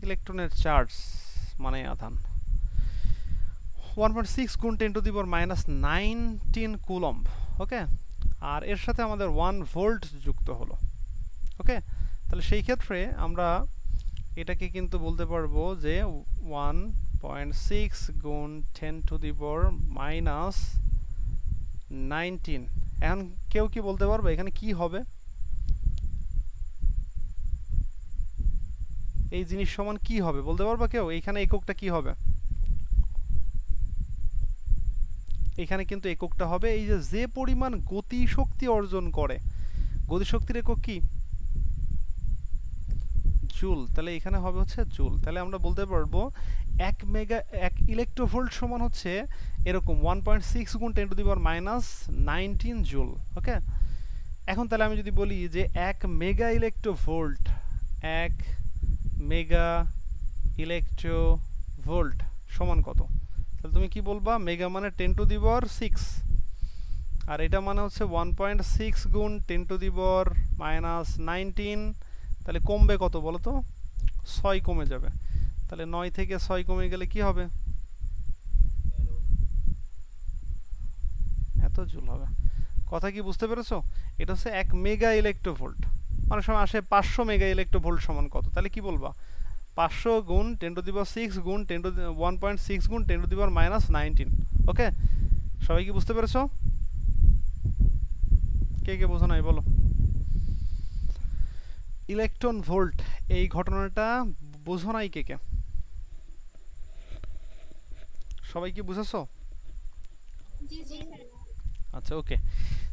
ইলেকট্রনের চার্জ মানে আধান 1.6 গুণ 10 টু দি পাওয়ার -19 কুলম্ব। ওকে, আর এর সাথে আমাদের 1 ভোল্ট যুক্ত হলো। ওকে, তাহলে সেই ক্ষেত্রে আমরা এটাকে কিন্তু বলতে পারবো যে 1.6 গুণ 10 টু দি পাওয়ার -19। এখন কেউ কি বলতে পারবে এখানে কি হবে? এই জিনিস সমান কি হবে বলতে পারবা কেউ? এইখানে এককটা কি হবে? এখানে কিন্তু এককটা হবে এই যে পরিমাণ গতি শক্তি অর্জন করে, গতি শক্তির একক কি? জুল। তাহলে এখানে হবে হচ্ছে জুল। তাহলে আমরা বলতে পারবো 1 ইলেকট্রোভোল্ট সমান হচ্ছে এরকম 1.6 গুণ 10 টু দি পাওয়ার -19 জুল। ওকে, এখন তাহলে আমি যদি বলি যে 1 মেগা ইলেকট্রোভোল্ট, 1 মেগা ইলেকট্রোভোল্ট সমান কত? তাহলে তুমি কি বলবা? মেগা মানে 10 টু দি পাওয়ার 6, আর এটা মানে হচ্ছে 1.6 গুণ 10 টু দি পাওয়ার -19। তাহলে কমবে কত বলো তো? 6 কমে যাবে। তাহলে 9 থেকে 6 কমে গেলে কি হবে? এত জুল হবে। কথা কি বুঝতে পেরেছো? এটা হচ্ছে 1 মেগা ইলেকট্রোভোল্ট। অনেক সময় আসে 500 মেগা ইলেকট্রোভোল্ট সমান কত? তাহলে কি বলবা? 500 গুণ 10 টু দি পাওয়ার 6 গুণ 1.6 গুণ 10 টু দি পাওয়ার -19। ওকে, সবাই কি বুঝতে পেরেছো? কে কে বোঝো নাই বলো? ইলেকট্রন ভোল্ট এই ঘটনাটা বুঝো নাই কে কে? সবাই কি বুঝেছো? জি জি আচ্ছা, ওকে,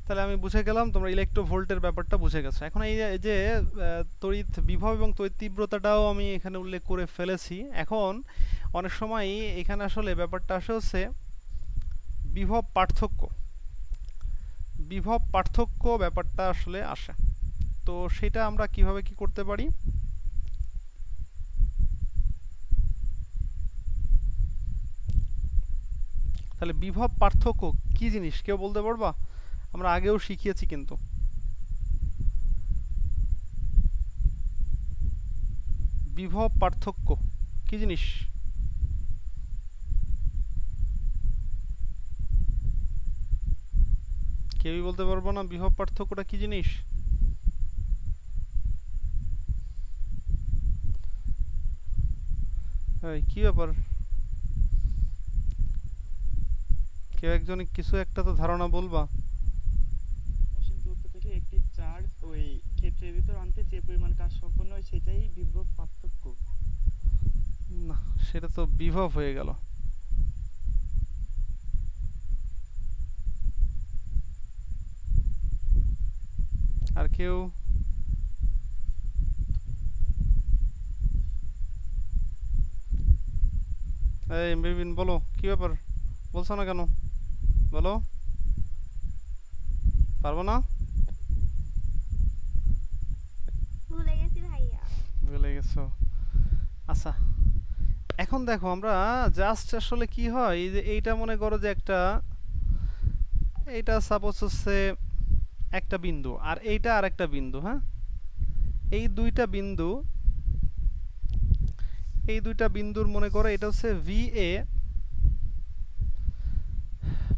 তাহলে আমি বুঝে গেলাম তোমরা ইলেকট্রোভোল্টের ব্যাপারটা বুঝে গেছো। এখন এই যে তড়িৎ বিভব এবং তড়িৎ তীব্রতাটাও আমি এখানে উল্লেখ করে ফেলেছি। এখন অনেক সময় এখানে আসলে ব্যাপারটা আসে হচ্ছে বিভব পার্থক্য, বিভব পার্থক্য ব্যাপারটা আসলে আসে। তো সেটা আমরা কিভাবে কি করতে পারি? তাহলে বিভব পার্থক্য কি জিনিস কেউ বলতে পারবা? আমরা আগেও শিখিয়েছি কিন্তু। বিভব পার্থক্য কি জিনিস? কেউই বলতে পারবো না বিভব পার্থক্যটা কি জিনিস? কি ব্যাপার? কেউ একজন কিছু একটা তো ধারণা বলবা। অসীম দূরত্ব থেকে একটি চার্জ ওই ক্ষেত্রের ভিতর আনতে যে পরিমাণ কাজ সম্পন্ন হয় সেটাই বিভব পার্থক্য। না, সেটা তো বিভব হয়ে গেল। আর কেউ? এই বিপিন বলো কি ব্যাপার, বলছো না কেন? বলো, পারবো না? ভুলে গেছি ভাইয়া। ভুলে গেছো? আচ্ছা, এখন দেখো আমরা জাস্ট আসলে কি হয় যে এইটা মনে করো যে একটা, এইটা সাপোজ হচ্ছে একটা বিন্দু আর এইটা আর একটা বিন্দু। হ্যাঁ, এই দুইটা বিন্দু, এই দুইটা বিন্দুর মনে করো এটা হচ্ছে VA,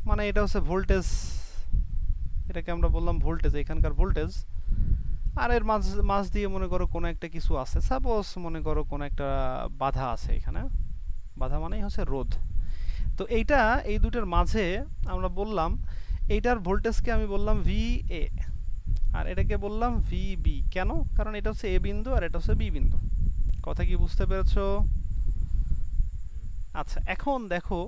মানে এটা হচ্ছে ভোল্টেজ, এটাকে আমরা বললাম ভোল্টেজ, এখানকার ভোল্টেজ। আর এর মাঝ দিয়ে মনে করো কোনো একটা কিছু আছে, সাপোজ মনে করো কোনো একটা বাধা আছে এখানে, বাধা মানেই হচ্ছে রোধ। তো এইটা এই দুটোর মাঝে আমরা বললাম এইটার ভোল্টেজকে আমি বললাম VA আর এটাকে বললাম VB। কেন? কারণ এটা হচ্ছে A বিন্দু আর এটা হচ্ছে B বিন্দু। কথা কি বুঝতে পেরেছো? আচ্ছা, এখন দেখো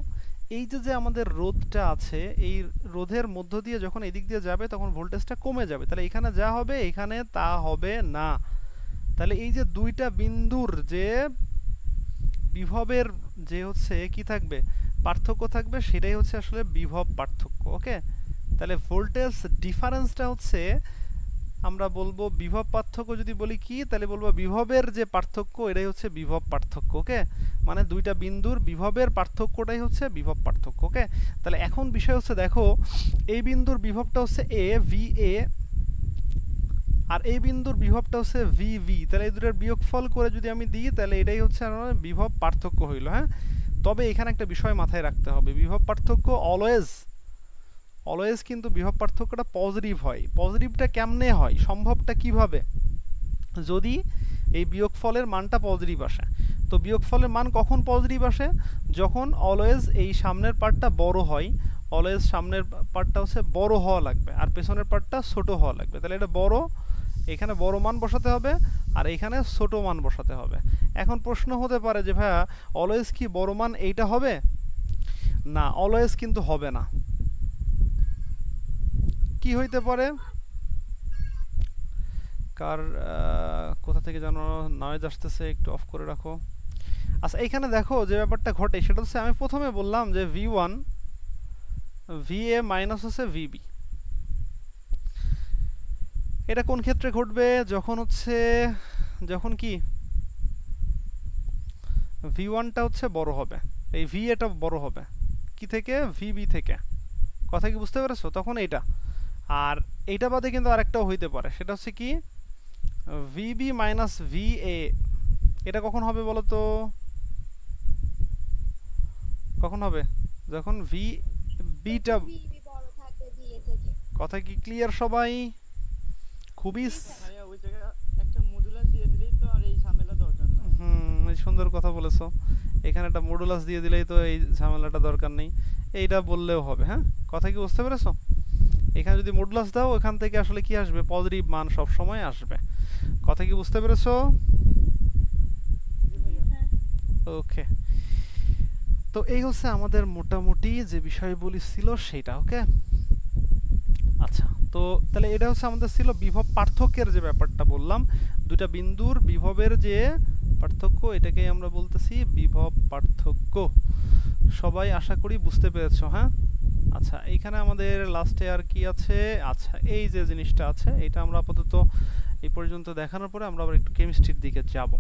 এই যে আমাদের রোধটা আছে, এই রোধের মধ্য দিয়ে যখন এদিক দিয়ে যাবে তখন ভোল্টেজটা কমে যাবে। তাহলে এখানে যা হবে এখানে তা হবে না। তাহলে এই যে দুইটা বিন্দুর যে বিভবের যে হচ্ছে কি থাকবে, পার্থক্য থাকবে, সেটাই হচ্ছে আসলে বিভব পার্থক্য। ওকে, তাহলে ভোল্টেজ ডিফারেন্সটা হচ্ছে আমরা বলবো বিভব পার্থক্য যদি বলি কি, তাহলে বলবো বিভবের যে পার্থক্য এটাই হচ্ছে বিভব পার্থক্য। ওকে, মানে দুইটা বিন্দুর বিভবের পার্থক্যটাই হচ্ছে বিভব পার্থক্য। ওকে, তাহলে এখন বিষয় হচ্ছে দেখো এই বিন্দুর বিভবটা হচ্ছে এ ভি এ, আর এই বিন্দুর বিভবটা হচ্ছে ভি ভি, তাহলে এই দুটোর বিয়োগফল করে যদি আমি দিই তাহলে এটাই হচ্ছে আমার বিভব পার্থক্য হইল। হ্যাঁ, তবে এখানে একটা বিষয় মাথায় রাখতে হবে, বিভব পার্থক্য অলওয়েজ কিন্তু বিভব পার্থক্যটা পজিটিভ হয়। পজিটিভটা কেমনে হয়, সম্ভবটা কিভাবে, যদি এই বিয়োগফলের মানটা পজিটিভ আসে। তো বিয়োগফলের মান কখন পজিটিভ আসে, যখন অলওয়েজ এই সামনের পার্টটা বড় হয়, অলওয়েজ সামনের পার্টটা হচ্ছে বড় হওয়া লাগবে আর পেছনের পার্টটা ছোট হওয়া লাগবে। তাহলে এটা বড়, এখানে বড় মান বসাতে হবে আর এখানে ছোট মান বসাতে হবে। এখন প্রশ্ন হতে পারে যে ভাইয়া অলওয়েজ কি বড় মান এইটা হবে? না, অলওয়েজ কিন্তু হবে না। কি হইতে পারে, কার কোথা থেকে যেন নয়েজ আসতেছে, একটু অফ করে রাখো। আচ্ছা, এখানে দেখো যে ব্যাপারটা ঘটে সেটা হচ্ছে আমি প্রথমে বললাম যে V1 VA মাইনাস হচ্ছে VB। এটা কোন ক্ষেত্রে ঘটবে, যখন হচ্ছে যখন কি V1টা হচ্ছে বড় হবে, এই VA-টা বড় হবে কি থেকে, VB থেকে। কথা কি বুঝতে পেরেছো? তখন এইটা, আর এইটা বাদে কিন্তু আরেকটাও হইতে পারে, সেটা হচ্ছে কি VB মাইনাস VA। এটা কখন হবে বলো তো, কখন হবে, যখন VB-টা, ভিবি বড় থাকবে ভিএ থেকে। কথা কি ক্লিয়ার সবাই? খুবই ভাইয়া ওই জায়গায় একটা মডুলাস দিয়ে দিলেই তো আর এই ঝামেলা দরকার না। সুন্দর কথা বলেছো, এখানে একটা মডুলাস দিয়ে দিলেই তো এই ঝামেলাটা দরকার নেই, এইটা বললেও হবে। হ্যাঁ, কথা কি বুঝতে পেরেছো? এখানে যদি মডুলাস দাও এখান থেকে আসলে কি আসবে, পজিটিভ মান সব সময় আসবে। কথা কি বুঝতে পেরেছো? জি ভাইয়া। ওকে, তো এই হচ্ছে আমাদের মোটামুটি যে বিষয়গুলি ছিল সেটা। ওকে, আচ্ছা, তো তাহলে এটা হচ্ছে আমাদের ছিল বিভব পার্থক্যের যে ব্যাপারটা বললাম, দুটা বিন্দুর বিভবের যে পার্থক্য, এটাকেই আমরা বলতেছি বিভব পার্থক্য। সবাই আশা করি বুঝতে পেরেছো? হ্যাঁ, আচ্ছা, এইখানে আমাদের লাস্টে আর কি আছে, আচ্ছা এই যে জিনিসটা আছে এটা আমরা আপাতত এই পর্যন্ত দেখানোর পরে আমরা আবার একটু কেমিস্ট্রির দিকে যাব।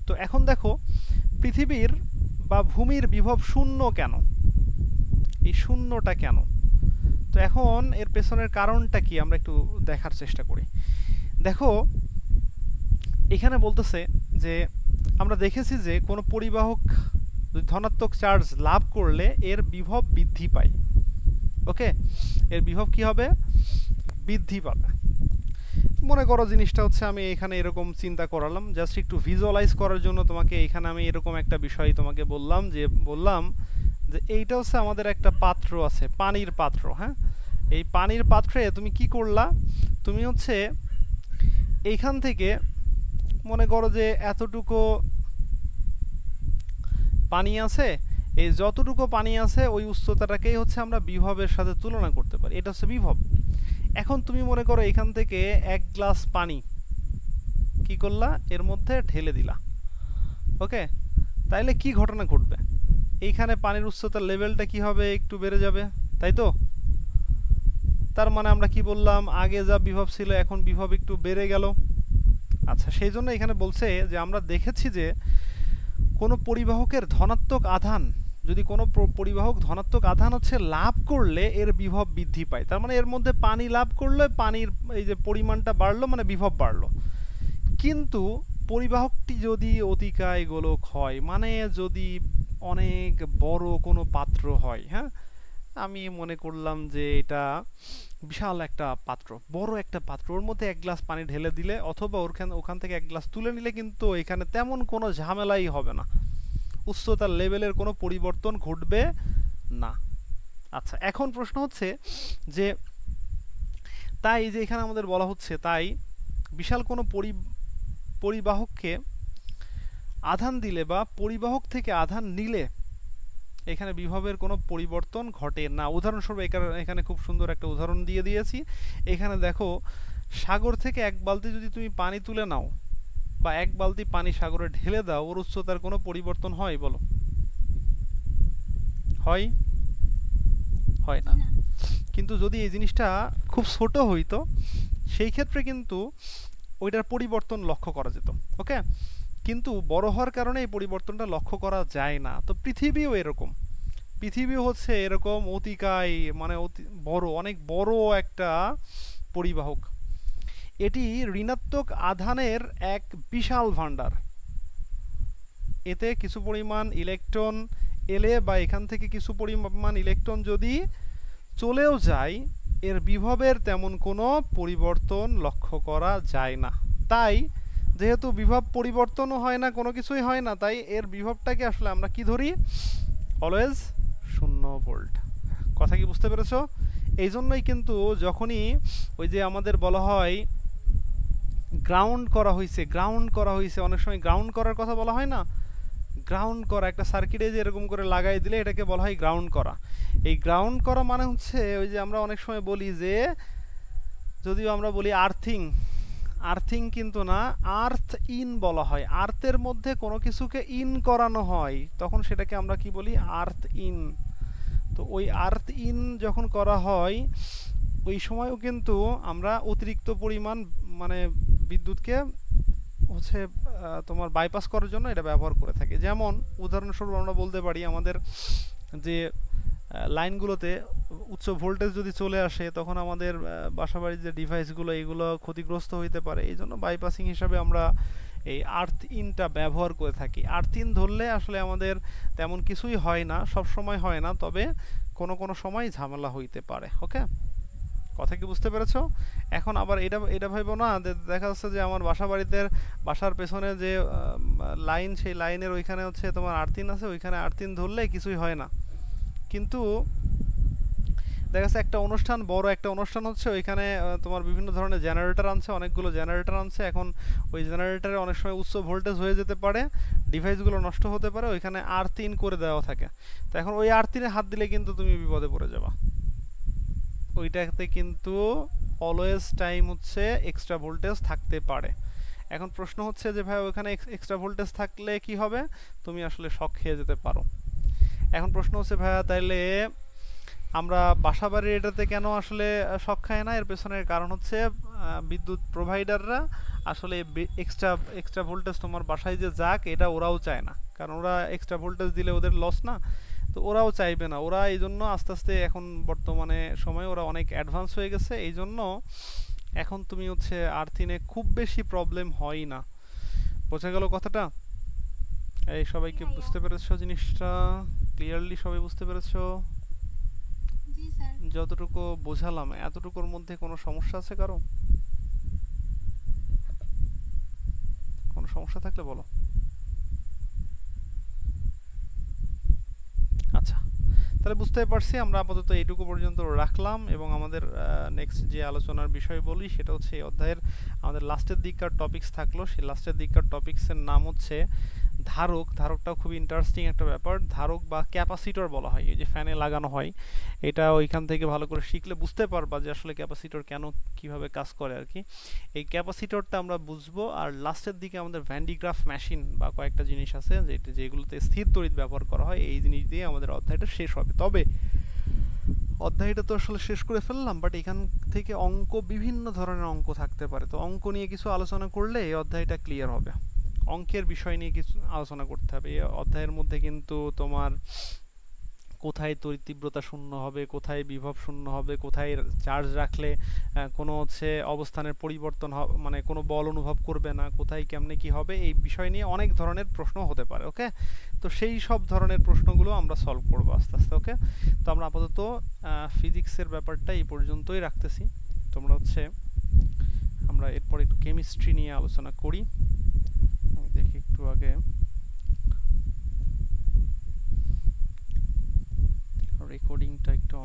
তো এখন দেখো পৃথিবীর বা ভূমির বিভব শূন্য কেন, এই শূন্যটা কেন, তো এখন এর পেছনের কারণটা কি আমরা একটু দেখার চেষ্টা করি। দেখো এখানে বলতেছে যে আমরা দেখেছি যে কোনো পরিবাহক ধনাত্মক চার্জ লাভ করলে এর বিভব বৃদ্ধি পায়। ওকে, এর বিভব কি হবে, বৃদ্ধি পাবে। মনে করো জিনিসটা হচ্ছে আমি এখানে এরকম চিন্তা করালাম, জাস্ট একটু ভিজুয়ালাইজ করার জন্য তোমাকে এখানে আমি এরকম একটা বিষয় তোমাকে বললাম যে এইটা হচ্ছে আমাদের একটা পাত্র আছে, পানির পাত্র। হ্যাঁ, এই পানির পাত্রে তুমি কি করলা, তুমি হচ্ছে এইখান থেকে মনে করো যে এতটুকু পানি আছে, এই যতটুকু পানি আছে ওই উচ্চতাটাকেই হচ্ছে আমরা বিভবের সাথে তুলনা করতে পারি, এটা হচ্ছে বিভব। এখন তুমি মনে করো এখান থেকে এক গ্লাস পানি কি করলা, এর মধ্যে ঢেলে দিলা। ওকে, তাইলে কি ঘটনা ঘটবে, এইখানে পানির উচ্চতার লেভেলটা কি হবে, একটু বেড়ে যাবে, তাই তো? তার মানে আমরা কি বললাম, আগে যা বিভব ছিল এখন বিভব একটু বেড়ে গেল। আচ্ছা, সেই জন্য এখানে বলছে যে আমরা দেখেছি যে কোনো পরিবাহকের ধনাত্মক আধান, যদি কোনো পরিবাহক ধনাত্মক আধান হচ্ছে লাভ করলে এর বিভব বৃদ্ধি পায়। তার মানে এর মধ্যে পানি লাভ করলে পানির এই যে পরিমাণটা বাড়লো মানে বিভব বাড়লো। কিন্তু পরিবাহকটি যদি অতিকায় গোলক হয়, মানে যদি অনেক বড় কোনো পাত্র হয়, হ্যাঁ আমি মনে করলাম যে এটা বিশাল একটা পাত্র, বড় একটা পাত্র, ওর মধ্যে এক গ্লাস পানি ঢেলে দিলে অথবা ওখান থেকে এক গ্লাস তুলে নিলে কিন্তু এখানে তেমন কোনো ঝামেলাই হবে না, উচ্চতার লেভেলের কোনো পরিবর্তন ঘটবে না। আচ্ছা, এখন প্রশ্ন হচ্ছে যে তাই যে এখানে আমাদের বলা হচ্ছে তাই বিশাল কোনো পরিবাহককে আধান দিলে বা পরিবাহক থেকে আধান নিলে এখানে বিভবের কোনো পরিবর্তন ঘটে না। উদাহরণস্বরূপ এখানে খুব সুন্দর একটা উদাহরণ দিয়ে দিয়েছি। এখানে দেখো সাগর থেকে এক বালতি যদি তুমি পানি তুলে নাও বা এক বালতি পানি সাগরে ঢেলে দাও, ওর উচ্চতার কোনো পরিবর্তন হয় বলো? হয়? হয় না। কিন্তু যদি এই জিনিসটা খুব ছোট হইতো, সেই ক্ষেত্রে কিন্তু ওইটার পরিবর্তন লক্ষ্য করা যেত। ওকে, কিন্তু বড় হওয়ার কারণে এই পরিবর্তনটা লক্ষ্য করা যায় না। তো পৃথিবীও এরকম, পৃথিবী হচ্ছে এরকম অতিকায় মানে অতি বড়, অনেক বড় একটা পরিবাহক। এটি ঋণাত্মক আধানের এক বিশাল ভাণ্ডার। এতে কিছু পরিমাণ ইলেকট্রন এলে বা এখান থেকে কিছু পরিমাণ ইলেকট্রন যদি চলেও যায়, এর বিভবের তেমন কোনো পরিবর্তন লক্ষ্য করা যায় না। তাই যেহেতু বিভব পরিবর্তনও হয় না, কোনো কিছুই হয় না, তাই এর বিভবটাকে আসলে আমরা কি ধরি? Always 0 volt. কথা কি বুঝতে পেরেছো? এই জন্যই কিন্তু যখনই ওই যে আমাদের বলা হয় গ্রাউন্ড করা হয়েছে, গ্রাউন্ড করা হয়েছে, অনেক সময় গ্রাউন্ড করার কথা বলা হয় না? গ্রাউন্ড করা একটা সার্কিটে যে এরকম করে লাগাই দিলে এটাকে বলা হয় গ্রাউন্ড করা। এই গ্রাউন্ড করা মানে হচ্ছে ওই যে আমরা অনেক সময় বলি যে, যদিও আমরা বলি আর্থিং, আর্থিং কিন্তু না, আর্থ ইন বলা হয়। আর্থের মধ্যে কোনো কিছুকে ইন করানো হয় তখন সেটাকে আমরা কি বলি? আর্থ ইন। তো ওই আর্থ ইন যখন করা হয় ওই সময়ও কিন্তু আমরা অতিরিক্ত পরিমাণ মানে বিদ্যুৎকে হচ্ছে তোমার বাইপাস করার জন্য এটা ব্যবহার করে থাকি। যেমন উদাহরণস্বরূপ আমরা বলতে পারি আমাদের যে লাইনগুলোতে উচ্চ ভোল্টেজ যদি চলে আসে তখন আমাদের বাসাবাড়ির যে ডিভাইসগুলো এগুলো ক্ষতিগ্রস্ত হইতে পারে। এই জন্য বাইপাসিং হিসাবে আমরা এই আর্থ ইনটা ব্যবহার করে থাকি। আর্থ ইন ধরলে আসলে আমাদের তেমন কিছুই হয় না, সব সময় হয় না, তবে কোনো কোনো সময় ঝামেলা হইতে পারে। ওকে, কথা কি বুঝতে পেরেছো? এখন আবার এটা ভাববো না দেখা যাচ্ছে যে আমার বাসার পেছনে যে লাইন, সেই লাইনের ওইখানে হচ্ছে তোমার আর্থিন আছে, ওইখানে আর্থিন ধরলে কিছুই হয় না। কিন্তু দেখা যাচ্ছে একটা অনুষ্ঠান, বড় একটা অনুষ্ঠান হচ্ছে, ওইখানে তোমার বিভিন্ন ধরনের জেনারেটর আনছে, অনেকগুলো জেনারেটর আনছে। এখন ওই জেনারেটরে অনেক সময় উচ্চ ভোল্টেজ হয়ে যেতে পারে, ডিভাইসগুলো নষ্ট হতে পারে, ওইখানে আর্থিন করে দেওয়া থাকে। তো এখন ওই আর্থিনে হাত দিলে কিন্তু তুমি বিপদে পড়ে যাবা। ওইটাতে কিন্তু অলওয়েজ টাইম হচ্ছে এক্সট্রা ভোল্টেজ থাকতে পারে। এখন প্রশ্ন হচ্ছে যে ভাই ওখানে এক্সট্রা ভোল্টেজ থাকলে কি হবে? তুমি আসলে শক খেয়ে যেতে পারো। এখন প্রশ্ন হচ্ছে ভাইয়া তাইলে আমরা বাসাবাড়ির এটাতে কেন আসলে শক খাই না? এর পেছনের কারণ হচ্ছে বিদ্যুৎ প্রোভাইডাররা আসলে এক্সট্রা ভোল্টেজ তোমার বাসায় যে যাক এটা ওরাও চায় না, কারণ ওরা এক্সট্রা ভোল্টেজ দিলে ওদের লস না, তো ওরাও চাইবে না। ওরা এই জন্য আস্তে আস্তে এখন বর্তমানে সময়ে ওরা অনেক অ্যাডভান্স হয়ে গেছে, এই জন্য এখন তুমি হচ্ছে আর্থিনে খুব বেশি প্রবলেম হয় না। বোঝা গেল কথাটা? এই সবাই কি বুঝতে পেরেছো জিনিসটা? ক্লিয়ারলি সবাই বুঝতে পেরেছো? জি স্যার। যতটুকু বোঝালাম এতটুকুর মধ্যে কোনো সমস্যা আছে কারো? কোনো সমস্যা থাকলে বলো। আচ্ছা, তাহলে বুঝতে পারছি। আমরা আপাতত এইটুকু পর্যন্ত রাখলাম এবং আমাদের নেক্সট যে আলোচনার বিষয় বলি সেটা হচ্ছে এই অধ্যায়ের আমাদের লাস্টের দিককার টপিকস থাকলো। সেই লাস্টের দিককার টপিক্সের নাম হচ্ছে ধারক। ধারকটাও খুব ইন্টারেস্টিং একটা ব্যাপার। ধারক বা ক্যাপাসিটর বলা হয়, এই যে ফ্যানে লাগানো হয়, এটা ওইখান থেকে ভালো করে শিখলে বুঝতে পারবা যে আসলে ক্যাপাসিটর কেন কিভাবে কাজ করে আর কি। এই ক্যাপাসিটরটা আমরা বুঝবো। আর লাস্টের দিকে আমাদের ভ্যান্ডিগ্রাফ মেশিন বা কয়েকটা জিনিস আছে যেগুলোতে স্থির তড়িৎ ব্যবহার করা হয়, এই জিনিস দিয়ে আমাদের অধ্যায়টা শেষ হবে। তবে অধ্যায়টা তো আসলে শেষ করে ফেললাম, বাট এখান থেকে অঙ্ক, বিভিন্ন ধরনের অঙ্ক থাকতে পারে। তো অঙ্ক নিয়ে কিছু আলোচনা করলে এই অধ্যায়টা ক্লিয়ার হবে। অঙ্কের বিষয় নিয়ে কিছু আলোচনা করতে হবে। এই অধ্যায়ের মধ্যে কিন্তু তোমার কোথায় তড়িৎ তীব্রতা শূন্য হবে, কোথায় বিভব শূন্য হবে, কোথায় চার্জ রাখলে কোনো হচ্ছে অবস্থানের পরিবর্তন মানে কোনো বল অনুভব করবে না, কোথায় কেমনে কি হবে, এই বিষয় নিয়ে অনেক ধরনের প্রশ্ন হতে পারে। ওকে, তো সেই সব ধরনের প্রশ্নগুলো আমরা সলভ করবো আস্তে আস্তে। ওকে, তো আমরা আপাতত ফিজিক্সের ব্যাপারটা এই পর্যন্তই রাখতেছি। তোমরা হচ্ছে আমরা এরপর একটু কেমিস্ট্রি নিয়ে আলোচনা করি। আমি দেখি একটু আগে রেকর্ডিংটা একটু